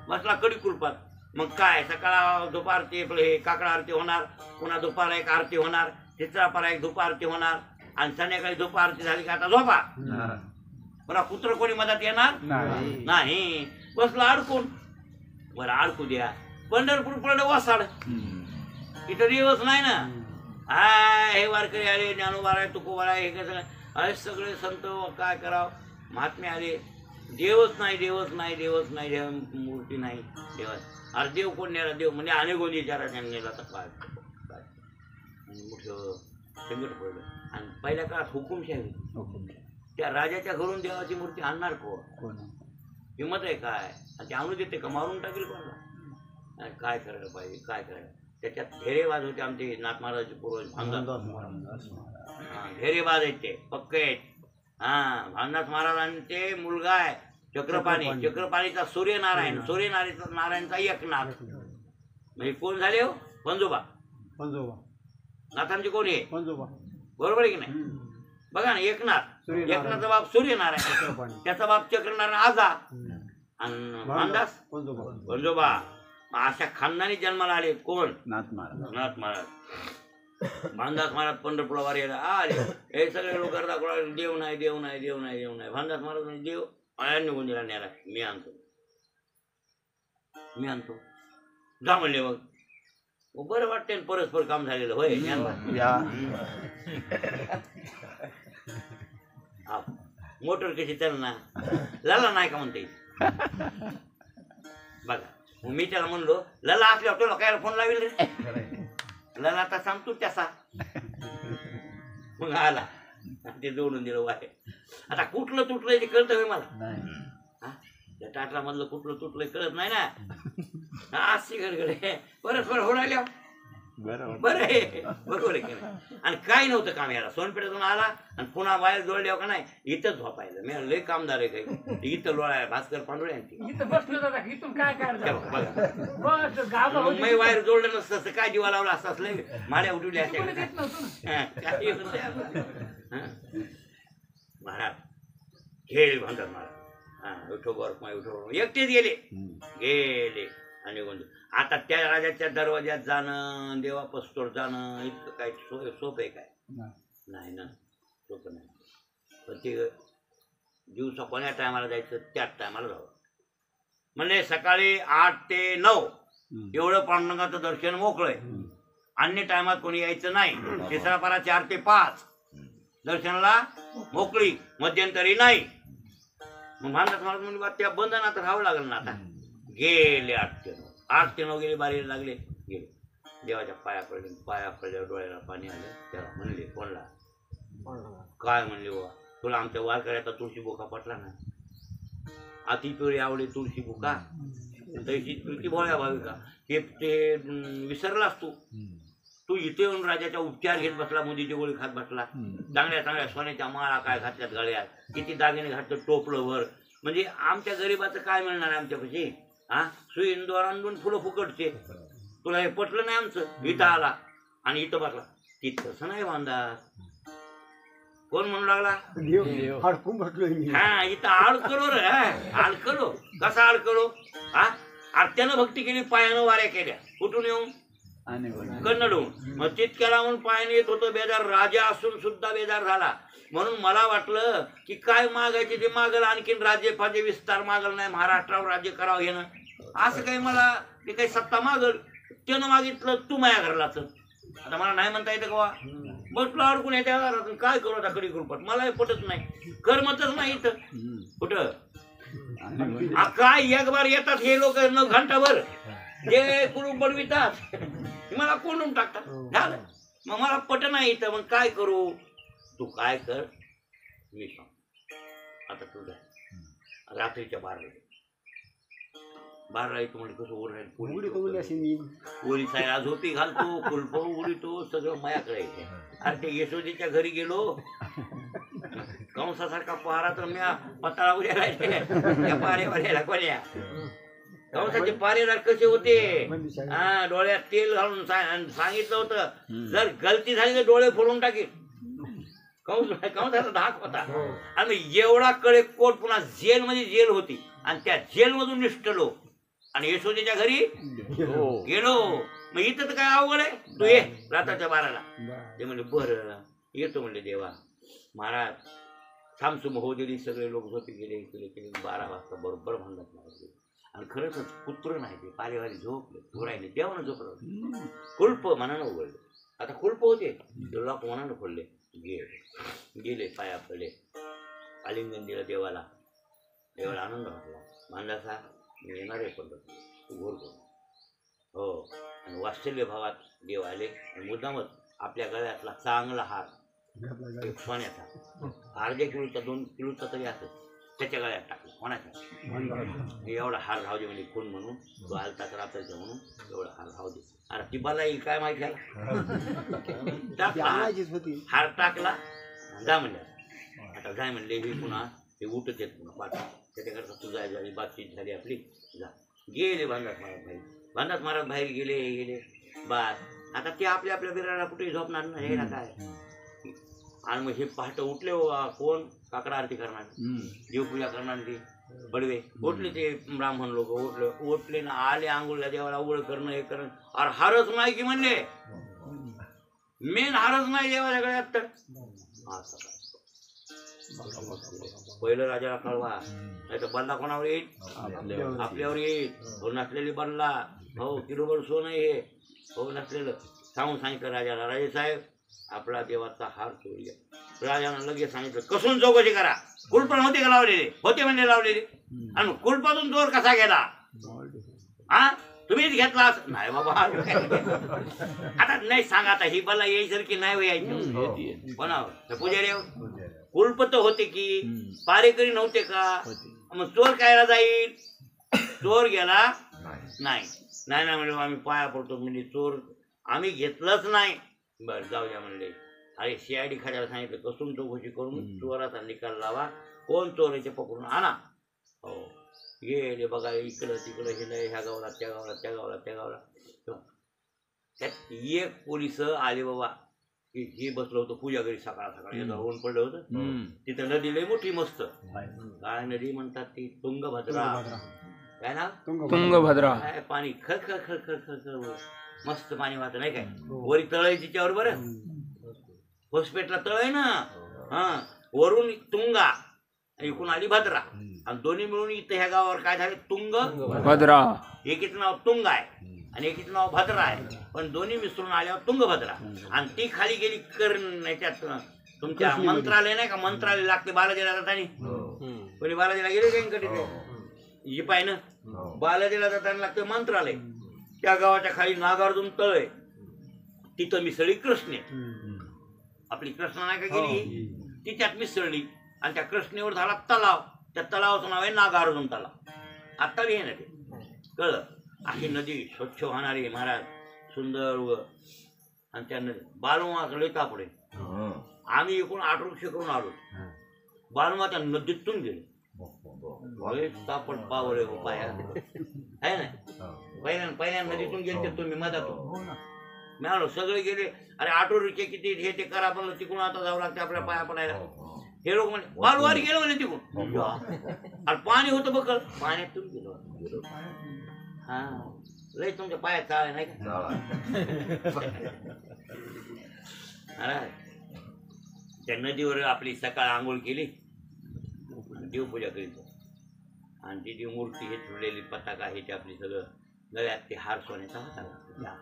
Speaker 1: बसला कडी कुलपात मग काय सकाळ दुपार ते हे काकडा आरती होणार पुन्हा दुपार एक आरती होणार तिसरा एक दुपार आरती होणार आणि संध्याकाळी दुपार आरती झाली की आता झोपा बरं कुत्र कोणी मदत येणार नाही बसला अडकून बरं अडकू द्या पंढरपूर पडलं वासाड इथं दिवस नाही ना हा हे वारकरी आले ज्ञानोबा आहे तुकोबा आहे हे कसं अरे सगळे संत काय करावं, महात्मे आले, देवच नाही, देवच नाही, देवच नाही, देव मूर्ती नाही, देवा. अरे देव कोण नेला, देव म्हणजे अनेक कोण विचारा त्यांनी नेला तर काय काय मोठं संकट पडलं. आणि पहिल्या काळात हुकुमशाही, त्या राजाच्या घरून देवाची मूर्ती आणणार कोण, हिंमत आहे काय, आणि ते आणू देते का, मारून टाकेल कोणाला. काय करायला पाहिजे, काय करायला. त्याच्यात धेरेबाज होते आमचे नाथ महाराजांचे पूर्वज भानदास. धेरेबाज आहेत ते, पक्के आहेत. भानदास महाराजांचे मुलगा आहे चक्रपाणी, चक्रपाणीचा सूर्यनारायण, सूर्यनारायणचा एकनाथ. म्हणजे कोण झाले हो, पंजोबा. नाथांचे कोण आहे, बरोबर आहे की नाही. बघा ना, एकनाथ, एकनाथचा बाप सूर्यनारायण, त्याचा बाप चक्रनारायण आजा, आणि भानदास पंजोबा. अशा खानदानी जन्माला आले कोण, नाथ महाराज. भानदास महाराज पंढरपूरवर आले, हे सगळे लोक दाखवला देव नाही, देव नाही, देव नाही, देव नाही. भानदास महाराज म्हणजे देव आया निघून दिला, न्याला मी आणतो, मी आणतो, जा म्हणले. मग बरं वाटते, परस्पर काम झालेलं होय. मोटर कशी चालना, लला नाही का म्हणते. बघा मी त्याला म्हणलो, लला असल्यावर तुला काय फोन लावेल रे, लला आता सांगतो त्याचा. मग आला, ते जोडून दिलं वाटे. आता कुठलं तुटलंय ते कळतं होय मला, त्या टाटा मधलं कुठलं तुटलंय कळत नाही ना. अशी गडगडे परस्पर होणार बरं आहे, बरोबर आहे की नाही. आणि काय नव्हतं काम याला, सोनपेठातून आला आणि पुन्हा बाहेर जोडल्यावर का नाही, इथंच झोपायला. मी लय कामदार आहे काही, इथं लोळाय भास्कर पांडुळे मी बाहेर जोडलं नसतं काय जीवा लावला असं असलं, माड्या उठवल्या अशा महाराज. खेळ म्हणतात महाराज, विठोबर एकटेच गेले गेले. आणि आता त्या राजाच्या दरवाज्यात जाणं, देवापस्तोर जाणं इतकं काय सोपं आहे काय, नाही ना, सोपं नाही. पण ते दिवसा कोण्या टायमाला जायचं त्याच टायमाला जावं. म्हणजे सकाळी 8 ते 9 एवढं पांडुरंगाचं दर्शन मोकळं आहे. अन्य टायमात कोणी यायचं नाही. तिसरा पारा 4 ते 5 दर्शनाला मोकळी, मध्यंतरी नाही. मग भानदास महाराज म्हणजे त्या बंधनात राहावं लागलं ना. आता गेले 8 ते 9 गेले, बारीला लागले, गेले देवाच्या पाया पडले. पाया पडल्यावर डोळ्याला पाणी आलं. त्याला म्हणले, कोणला काय म्हणले, बाबा तुला आमच्या वारकऱ्याचा तुळशी बुका पटला ना, अति पिवळी आवडे तुळशी बुका, तशी प्रीती भोळ्या भाविका. ते विसरलास तू इथे येऊन राजाचा उपचार घेत बसला, मोदीची गोळी खात बसला. चांगल्या चांगल्या सोन्याच्या माळा काय घातल्यात गळ्यात, किती दागिने घातलं टोपलं भर. म्हणजे आमच्या गरीबाचं काय मिळणार आहे आमच्यापाशी. सुई इंदोरांदून फुलं फुकटचे. तुला हे पटलं नाही आमचं, इथं आला आणि इथं बसला. तिथं नाही बांधा. कोण म्हणू लागला, हा इथं आडकलो रे, आडकलो. कसा आडकलो, त्यानं भक्ती केली, पायानं वाऱ्या केल्या. कुठून येऊन, कन्नडून. मग तितक्याला म्हणून पायाने येत होतं बेजार. राजा असून सुद्धा बेजार झाला. म्हणून मला वाटलं की काय मागायचे ते मागल, आणखीन राज्य फाजे विस्तार मागल नाही, महाराष्ट्रावर राज्य करावं घेणं असं काही. मला ते काही सत्ता मागल, त्यानं मागितलं तू माया घरलाच. आता मला नाही म्हणता येतं का, बसलो अडकून येत्या घरातून. काय करू आता कडी कृपट, मला हे पटत नाही, करमतच नाही इथं कुठं. काय एक बार येतात हे लोक न घंटाभर जे कुलूप बनवितात, मला कोंडून टाकतात. झालं मग मला पट नाही इथं. मग काय करू, तू काय कर मी सांग. आता तू जाय रात्रीच्या 12ला येतो. म्हणजे कसं ओरडायला पोरी सायला झोपी घालतो, कुलप उडीतो, सगळं मायाकडे. अरे ते यशोदीच्या घरी गेलो, कंसासारखा पहारा तर मी पताळा उद्या पारेवाल्याला कोण्या. कंसाचे पारेदार कसे होते, डोळ्यात तेल घालून सांगितलं होतं जर गलती झाली तर डोळे फोडून टाकेल. कंसाचा धाक होता. आणि एवढा कडे कोट, पुन्हा जेल मध्ये जेल होती, आणि त्या जेल मधून निष्ठलो आणि यशोदेच्या घरी गेलो. मग इथं तर काय अवघड आहे, तू ये रात्रीच्या 12ला. ते म्हणले बरं येतो म्हणले. देवा महाराज थांबसुम होऊ दिली. सगळे लोक झोपी गेले, केले 12 वाजता बरोबर म्हणतात. आणि खरंच पुत्र नाही, ते पालेवाली झोपले, चोरायने देवानं झोपलं. कुल्प मनानं उघडले. आता कुल्प होते, लॉक मनानं खोलले. गेले पाया पडले, आलिंगन दिलं देवाला. देवाला आनंद वाटला. मांडासा मी येणार आहे पंढरपूर, तू घोर करू. हो, आणि वात्सल्य भावात देव आले आणि मुद्दामच आपल्या गळ्यातला चांगला हार, एक सोन्याचा अर्ध्या किलोचा 2 किलोचा तरी असत, त्याच्या गळ्यात टाकला. कोणाच्या? एवढा हार राहू दे म्हणजे कोण म्हणून, तो आलता रात्रीचा म्हणून एवढा हार राहू दे. अरे ती बाला येईल काय माहिती हार टाकला. जा म्हणल्या, आता जाय म्हणले ही पुन्हा ते उठत येत पुन्हा पाठ, त्याच्याकरता तू जाय झाली, बातचीत झाली आपली. जा गेले भांडात महाराज बाहेर, भांडात महाराज बाहेर गेले बास. आता ते आपल्या आपल्या बिराला कुठेही झोपणार ना, हे ना काय. आणि मग हे पहाटे उठले कोण, काकडा आरती करणार, देवपूजा करणार, ते बडवे उठले, ते ब्राह्मण लोक उठले ना, आले आंघोळला देवाला उघड करणं, हे करणं. अरे हारच नाही की म्हणले, मेन हारच नाही देवाच्या गळ्यात. तर पहिलं राजाला कळवा, नाही तर बल्ला कोणावर येईल, आपल्यावर येईल. हो नसलेली बल्ला, हो किलोभर सोनं हे, हो नसलेलं सांगून सांगितलं राजाला, राजे साहेब आपला देवाचा हार चोरी आहे. राजानं लगेच सांगितलं, कसून चौकशी करा, कुलप नव्हते का लावलेले, होते म्हणजे लावलेले, आणि कुलपातून चोर कसा गेला, हा तुम्हीच घेतला? नाही बाबा, आता नाही सांगा, आता ही बल्ला यायसारखी नाही यायची कोणावर, पुजारी कुलप तर होते की, पारेकरी नव्हते का, मग चोर कायला जाईल? चोर गेला नाही म्हणले, आम्ही पाया पडतो म्हणजे चोर आम्ही घेतलंच नाही. बरं जाऊ द्या म्हणले. अरे CID खात्याला सांगितलं, कसून चौकशी करून चोराचा निकाल लावा, कोण चोराचे पकडून आणा. हो गेले बघा, इकडं तिकडं हे ह्या गावाला त्या गावाला त्या गावाला त्या गावाला. त्यात एक पोलिस आले बाबा, की हे बसलं होतं पूजा घरी सकाळ सकाळ ऊन पडलं होतं. तिथं नदी लय मोठी मस्त, काय नदी म्हणतात ती, तुंगभद्रा. काय ना,
Speaker 5: तुंगभद्रा.
Speaker 1: पाणी खर खर खर खर खर खर मस्त पाणी वाहत नाही काय. वरी तळ आहे तिच्यावर, बरं होसपेटला तळ आहे ना, हा वरून तुंगा, इकडून आली भद्रा, आणि दोन्ही मिळून इथं ह्या गावावर काय झाले, तुंग
Speaker 5: भद्रा.
Speaker 1: एकीचं नाव तुंग आहे आणि एकीचं नाव भद्रा आहे, पण दोन्ही मिसळून आल्यावर तुंगभद्रा. आणि ती खाली गेली याच्यात, तुमच्या मंत्रालय नाही का, मंत्रालय लागते बालाजीला जातानी. कोणी बालाजीला गेले काही ही पाय ना, बालाजीला जाताना लागते मंत्रालय. त्या गावाच्या खाली नागार्जुन तळ आहे, तिथं मिसळली कृष्णे. आपली कृष्णा नाही का गेली, ती त्यात मिसळली, आणि त्या कृष्णेवर झाला तलाव. त्या तलावाचं नाव आहे नागार्जुन तलाव. आता बी आहे ना ते, कळलं. अशी नदी स्वच्छ वाहणारी महाराज, सुंदर. व आणि त्या नदी बालुमाकडे तापडे. आम्ही एकूण 8 वृक्ष करून आलो. बालुमा त्या नदीतून गेले, तापड पावले पाया आहे ना. पहिल्या नदीतून गेले तुम्ही मधातून मिळालो, सगळे गेले. अरे 8 वृक्ष किती हे ते करा, पण तिकडून आता जावं लागतं आपल्या पाया पडायला. हे लोक म्हणे बालवारी गेलो म्हणे तिकडून, आणि पाणी होतं बघ, पाण्यातून गेलो. हा लय तुमच्या पायात चाळ नाही का. त्या नदीवर आपली सकाळ आंघोळ केली, देवपूजा करीत, आणि ती मूर्ती हे ठेवलेली पताका हे ते आपली सगळं गळ्यात ते हार सोन्याचा होता.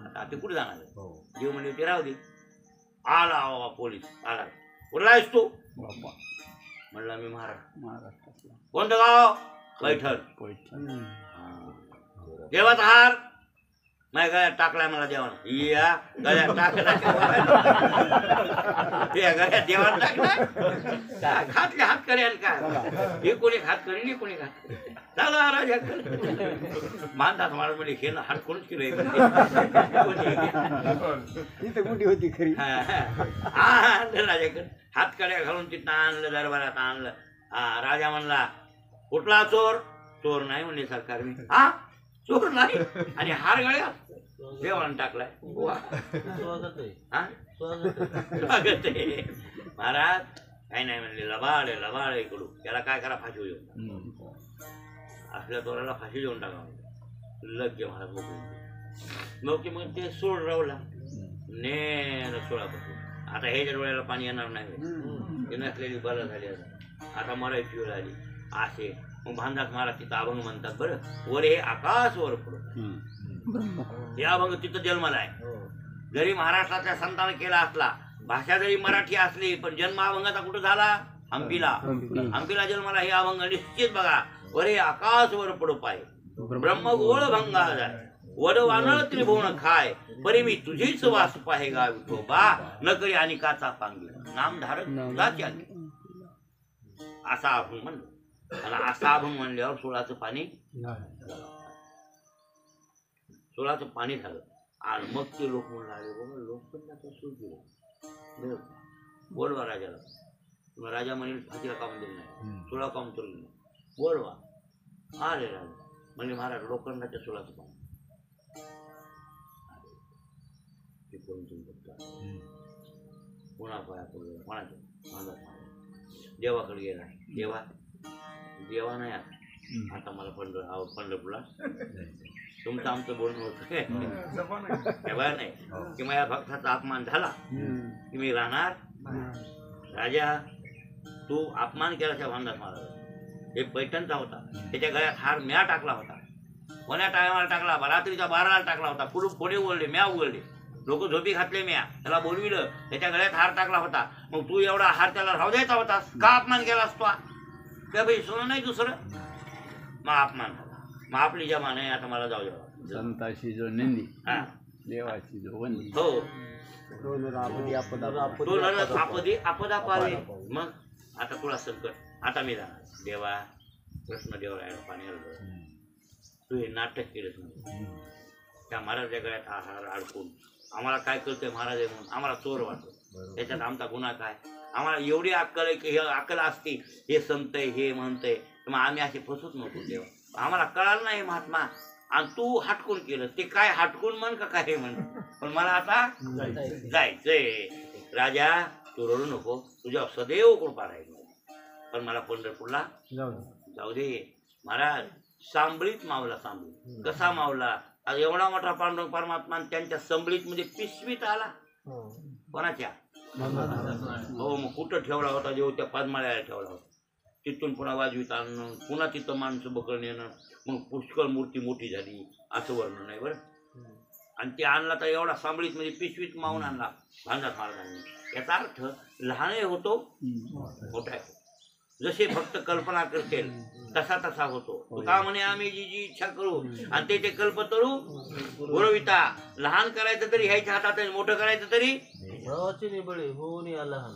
Speaker 1: आता ते कुठे जाणार, देव म्हणजे ते राहू दे. आला पोलीस आला, कुठला आहेस तू? म्हणला मी महाराष्ट्र. कोणतं गाव? पैठण. देवाचा हार माझ्या गळ्यात टाकलाय मला देवानं. या गळ्यात टाकला, गळ्यात देवानं टाकलाय. हातले हात करेल काय, हे कोणी हात करेल, हे कोणी हात करेल. चला राजा मानतात मला म्हणजे हे हात कोणच केलं
Speaker 4: होती खरी.
Speaker 1: राजाकडे हात कड्या घालून तिथं आणलं, दरबारात आणलं. हा राजा म्हणला, कुठला चोर? चोर नाही म्हणले सरकार मी. हा चोर नाही, आणि हार गळ्यात देवानं टाकलाय. स्वागत आहे महाराज. काही नाही म्हणले, लबाड लबाड इकडू, त्याला काय करा, फाशी देऊन असल्या चोराला फाशी देऊन टाका. लग्गे महाराज मोकळी. मग ते सोड रावला नेर सोळापासून. आता ह्याच्या डोळ्याला पाणी येणार नाही, ते नसलेली बरं झाली. आता मरायची वेळ आली असे. मग भांडात महाराज तिथं अभंग म्हणतात. बरं वर हे आकाश वर पुढं हे अभंग तिथं जन्मला आहे. जरी महाराष्ट्रातल्या संतांना केला असला भाषा जरी मराठी असली पण जन्म अभंगाचा कुठं झाला? हंपीला. हंपीला जन्माला हे अभंग निश्चित बघा. वरे आकाश वर पडो पाय ब्रह्म गोळ भंगा जाय वड वानळ त्रिभुवन खाय परी मी तुझीच वास पाहे गा विठोबा न करी अनिकाचा पांगी नाम धारक तुझाच आली. असा अभंग म्हणलो आणि असा अभंग म्हणल्यावर सोळाचं पाणी सोळाचं पाणी झालं. आणि मग ते लोक म्हणून लागले बाबा लोक पण आता सुरू बोलवा राजाला. मग राजा म्हणेल फाशीला काम दिलं नाही, सोळा काम करू नाही, बोलवा. अरे राजा म्हणजे महाराज लोखंडाच्या सोळाचं पाणी पुन्हा पाया पडलो कोणाच्या देवाकडे गेला. देवा देवा नाही आता मला पंढरपूरला तुमचं आमचं बोलणं होतं तेव्हा नाही की माझ्या भक्ताचा अपमान झाला की मी राहणार. राजा तू अपमान केल्याच्या भांडात मला. हे पैठणचा होता, त्याच्या गळ्यात हार म्या टाकला होता. कोण्या टायमाला टाकला? रात्रीच्या 12ला टाकला होता. पुढे उघडले, म्या उघडले, लोक झोपी घातले, म्या त्याला बोलविलं, त्याच्या गळ्यात हार टाकला होता. मग तू एवढा हार त्याला राहू द्यायचा होतास का? अपमान केला असतो त्या बाई सोनं नाही दुसरं. मग अपमान झाला. मग आपली जमा नाही आता मला जाऊ द्यावा.
Speaker 2: संताशी जो निंदी देवाची जो वंदी
Speaker 1: हो आपदा पावे. मग आता तुला संकट, आता मी जाणार. देवा कृष्ण देवरायला पाण्याला तू हे नाटक केलंच नाही. त्या महाराजाच्या गळ्यात हार अडकून आम्हाला काय करतोय महाराज आहे म्हणून आम्हाला चोर वाटतो. त्याच्यात आमचा गुन्हा काय? आम्हाला एवढी अक्कल आहे की हे अक्कल असती हे संतय हे म्हणतंय मग आम्ही असे फसूच नको. देवा आम्हाला कळालं नाही महात्मा आणि तू हटकून केलं. ते काय हटकून म्हण का काय म्हण, पण मला आता जायचंय. राजा तू रडू नको, तुझ्या सदैव कृपा राहील. पण मला पंढरपूरला जाऊ दे. महाराज सांबळीत मावला. सांबळीत कसा मावला? आज एवढा मोठा पांडुरंग परमात्मा त्यांच्या संबळीत म्हणजे पिशवीत आला. कोणाच्या? हो. मग कुठं ठेवला होता? देव त्या पद्माळ्याला ठेवला होता. तिथून पुन्हा वाजवीत आणणं, पुन्हा तिथं माणसं बकळ नेणं, मग पुष्कळ मूर्ती मोठी झाली असं वर्णन आहे बरं. आणि ते आणला तर एवढा सांबळीत म्हणजे पिशवीत मावून आणला भांडात महाराजांनी. याचा अर्थ लहानही होतो मोठा. जसे भक्त कल्पना करतील तसा तसा होतो. तुका म्हणे आम्ही जी जी इच्छा करू आणि ते कल्पतरू गुरविता. लहान करायचं तरी ह्याच्या हातात, मोठं करायचं तरी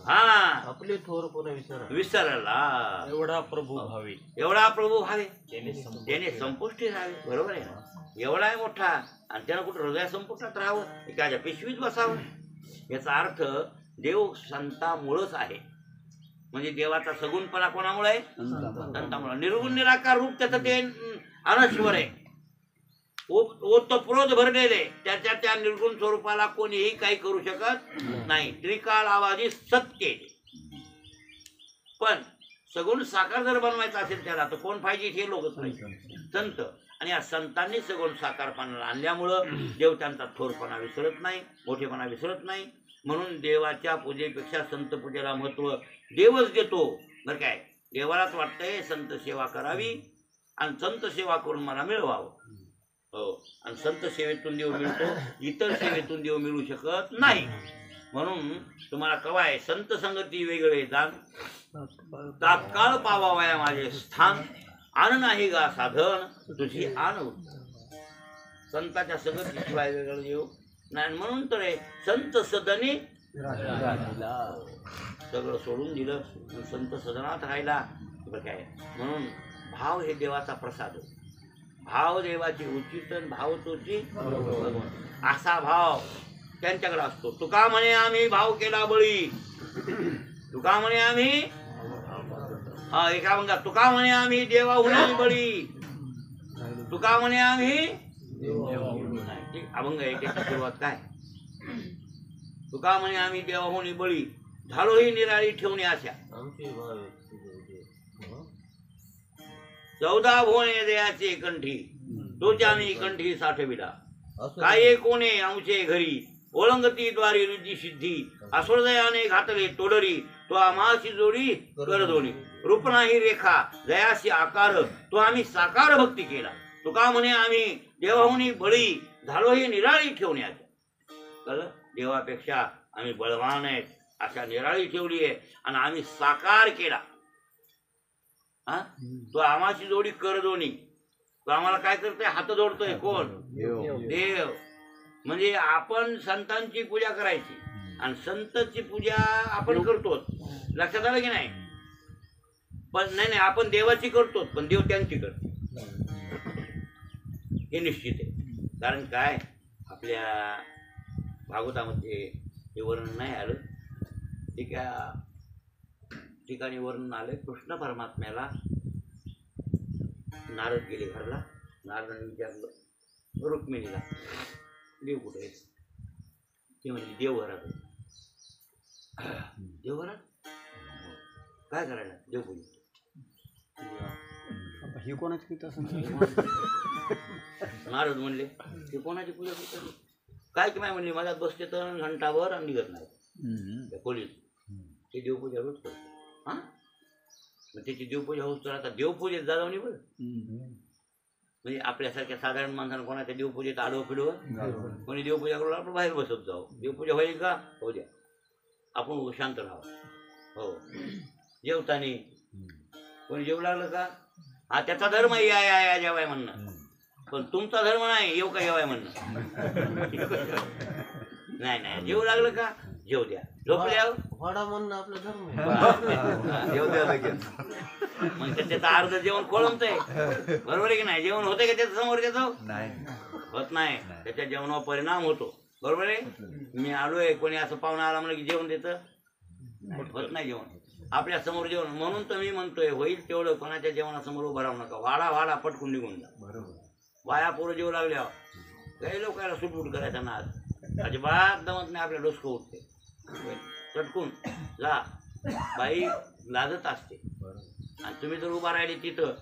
Speaker 1: हा
Speaker 3: आपले थोरपणा
Speaker 1: विसरला.
Speaker 2: एवढा प्रभू भावे,
Speaker 1: एवढा प्रभू भावे त्याने संपुष्टी राहावे. बरोबर आहे ना? एवढा आहे मोठा आणि त्यानं कुठं हृदया संपुष्टात राहावं, एखाद्या पिशवीत बसावं. याचा अर्थ देव संतामुळंच आहे. म्हणजे देवाचा सगुणपणा कोणामुळे आहे? संतामुळे. निर्गुण निराकार रूप त्याचं ते अनश्वर आहे. ओतप्रोत भरलेले त्याच्या त्या निर्गुण स्वरूपाला कोणीही काही करू शकत नाही. त्रिकाळ आवाजी सत्य. पण सगुण साकार जर बनवायचा असेल त्याला तर कोण पाहिजे? हे लोकच पाहिजे, संत. आणि या संतांनी सगुण साकारपणाला आणल्यामुळं देव त्यांचा थोरपणा विसरत नाही, मोठेपणा विसरत नाही. म्हणून देवाच्या पूजेपेक्षा संत पूजेला महत्व देवच देतो बरं काय. देवालाच वाटतंय संत सेवा करावी आणि संत सेवा करून मला मिळवावं. हो. आणि संत सेवेतून देव मिळतो, इतर सेवेतून देव मिळू शकत नाही. म्हणून तुम्हाला कवाय संत संगती वेगळे दान तात्काळ पावावया माझे स्थान आन नाही गा साधन तुझी आण. संताच्या संगतीशिवाय वेगळं देव नाही. म्हणून तर संत सदनी सगळं सोडून दिलं, संत सदनात राहिला बरं काय. म्हणून भाव हे देवाचा प्रसाद. भाव देवाची उचित, भाव तोची भगवंत. असा भाव त्यांच्याकडे असतो. तुका म्हणे आम्ही भाव केला बळी. तुका म्हणे आम्ही एका म्हणा तुका म्हणे आम्ही देवाहुनी बळी. तुका म्हणे आम्ही अभंग आहे त्याची सुरुवात काय? तुका म्हणे आम्ही देवाहुनी बळी झालो ही निराळी ठेवणे आशा. 14 भुवने देयाचे कंठी तोच्या मी कंठी साठविला. काय कोणे आमचे घरी ओळंगती द्वारी रुची सिद्धी. असुरदयाने घातले तोडरी तो आम्हाशी जोडी करदोडी. रूप नाही रेखा दयाशी आकार तो आम्ही साकार भक्ती केला. तुका म्हणे आम्ही देवाहुनी बळी झालो ही निराळी ठेवण्याच्या. कळलं? देवापेक्षा आम्ही बळवान आहेत अशा निराळी ठेवली आहे आणि आम्ही साकार केला. हा, तो आम्हाची जोडी कर दोन्ही. तो आम्हाला काय करतोय? हात जोडतोय. कोण? देव. म्हणजे आपण संतांची पूजा करायची आणि संतची पूजा आपण करतो. लक्षात आलं की नाही? पण नाही नाही, आपण देवाची करतो पण देव त्यांची करतो, हे निश्चित आहे. कारण काय, आपल्या भागवतामध्ये हे वर्णन नाही आलं. एका ठिकाणी वर्णन आलंय, कृष्ण परमात्म्याला नारद गेले घरला. नारदाने विचारलं रुक्मिणीला, देव कुठे आहे? ते म्हणजे देवघरात. देवघरात काय करायला? देवपूजा.
Speaker 4: ही कोणाची पिता
Speaker 1: नारद म्हणले, ते कोणाची पूजा करतात? काय की माय म्हणले, माझ्यात बसते तर घंटाभर आणि निघत नाही. पोलीस ते देवपूजा रोज करतो. हा, मग त्याची देवपूजा होत तर आता देवपूजेत जाऊ नये बरं. म्हणजे आपल्यासारख्या साधारण माणसानं कोणाच्या देवपूजेत आडवं फिडवं, कोणी देवपूजा करून आपण बाहेर बसत जाऊ. देवपूजा होईल का? हो द्या, आपण शांत राहावं. हो, जेवतानी कोणी जेवू लागलं का? हा त्याचा धर्म आहे, या या या जेवाय म्हणणं. पण तुमचा धर्म नाही, येऊ का जेवाय म्हणणं. नाही नाही, जेवू लागलं का जेव द्या. झोपल्यावर
Speaker 3: म्हणणं आपलं धर्म.
Speaker 1: जेव द्या लगेच. मग त्याचं अर्ध जेवण खोळंबतंय. बरोबर आहे की नाही? जेवण होतंय का त्याच्या समोर? त्याचं होत नाही. त्याच्या जेवणावर परिणाम होतो. बरोबर आहे? मी आलोय, कोणी असं पाहुणा आला म्हणलं की जेवण देतं? होत नाही जेवण आपल्या समोर. जेवण म्हणून तर मी म्हणतोय, होईल तेवढं कोणाच्या जेवणासमोर उभं राहू नका. वाडा वाडा पटकून निघून जा. बाया पोरं जेवू लागल्यावर काही लोकांना सुटबुट करायचा नाद अजिबात जमत नाही. आपल्या डोसकं उठते. चटकून जा. बाई लाजत असते आणि तुम्ही जर उभा राहिले तिथं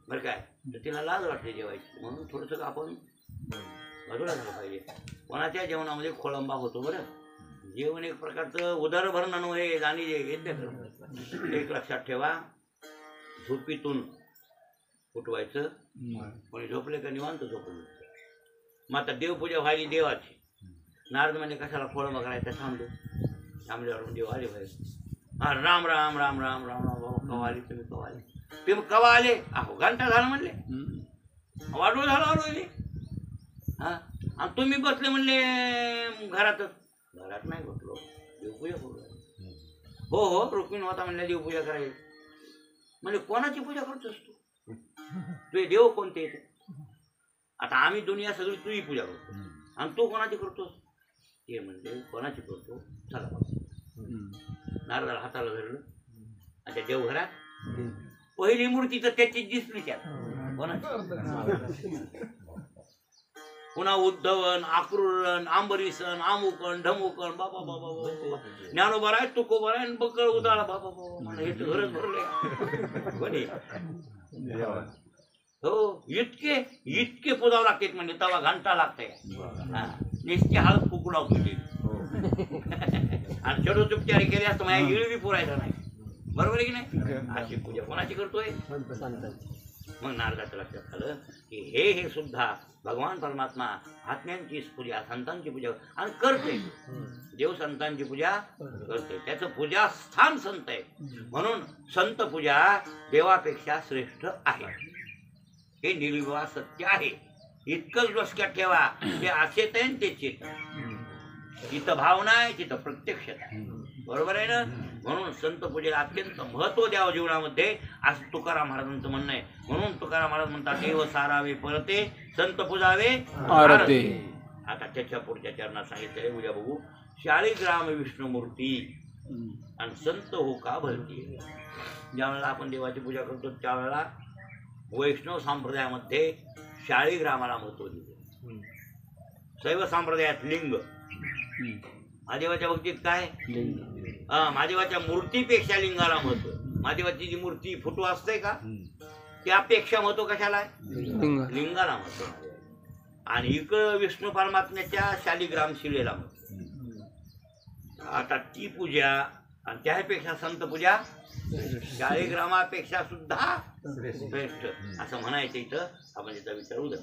Speaker 1: बरं काय, तर तिला लाज वाटते जेवायची. म्हणून थोडंसं आपण बाजूला झालं पाहिजे. कोणाच्या जेवणामध्ये खोळंबा होतो. बरं, जेवण एक प्रकारचं उदरभरण नव्हे, जाणी येते. एक लक्षात ठेवा, झोपीतून उठवायचं. कोणी झोपले का निवांत झोपलं. मग आता देवपूजा व्हायली देवाची. नारद म्हणजे कशाला खोळंबा करायचा? थांबल्यावर देव आले बाहेर. हा, राम राम राम राम राम राम. बाबा कवा आले तुम्ही? कवा आले? ते मग कवा आले? अहो घंटा झाला म्हणले, वाढवून झालं वाढवली. हा, आणि तुम्ही बसले म्हणले घरातच. घरात नाही बसलो, देवपूजा करू. हो हो, रुक्मिणी होता म्हणले देवपूजा करायची. म्हणजे कोणाची पूजा करतोस तू? तुझे देव कोणते येते? आता आम्ही दुनिया सगळी तुझी पूजा करतो आणि तू कोणाची करतोस? ते म्हणजे कोणाची करतो? चला बाबा. नारदाला हाताला धरलं आणि त्या देवघरात पहिली मूर्ती तर त्याची दिसली. त्यात कोणाची? पुन्हा उद्धवन, आक्रूरण, आंबरीसन, आमुकण, ढमुकण. बाबा बाबा, ज्ञानोबा आहे, तुकोबा आहे, बकळ उदाळा. बाबा बाबा, हे तर घरच भरले कोणी. हो, इतके इतके पुजावं लागतात म्हणजे तवा घंटा लागते. नुसती हळद फुकू लावतो ते. आणि चढू चुपचारी केली असतं माझ्या इळवी पुरायचं नाही. बरोबर आहे की नाही? अशी पूजा कोणाची करतोय? मग नारदाचं लक्षात आलं की हे सुद्धा भगवान परमात्मा आत्म्यांची पूजा, संतांची पूजा आणि करते. देव संतांची पूजा करते. त्याचं पूजा स्थान संत आहे. म्हणून संत पूजा देवापेक्षा श्रेष्ठ आहे. हे निर्विवाद सत्य आहे. इतकंच डोसक्यात ठेवा. ते अचेत आहे ते चेत. जिथं भावना आहे तिथं प्रत्यक्षता आहे. बरोबर आहे ना? म्हणून संत पूजेला अत्यंत महत्व द्यावं जीवनामध्ये, असं तुकाराम महाराजांचं म्हणणं आहे. म्हणून तुकाराम महाराज म्हणतात, देव सारावे परते, संत पूजावे आरते. आता त्याच्या पुढच्या चरणात सांगितले, उद्या बघू. शाळीग्राम विष्णुमूर्ती आणि संत हो का भरती. ज्यावेळेला आपण देवाची पूजा करतो त्यावेळेला वैष्णव संप्रदायामध्ये शाळीग्रामाला महत्व दिले. शैव संप्रदायात लिंग. महादेवाच्या बाबतीत काय? महादेवाच्या मूर्तीपेक्षा लिंगाला महत्व. महादेवाची जी मूर्ती फोटो असते का, त्यापेक्षा महत्व कशाला आहे? लिंगाला महत्व. आणि इकडं विष्णू परमात्म्याच्या शालिग्राम शिलेला महत्व. आता ती पूजा आणि त्यापेक्षा संत पूजा शालिग्रामापेक्षा सुद्धा श्रेष्ठ असं म्हणायचं. इथं आपण त्याचा विचार उद्या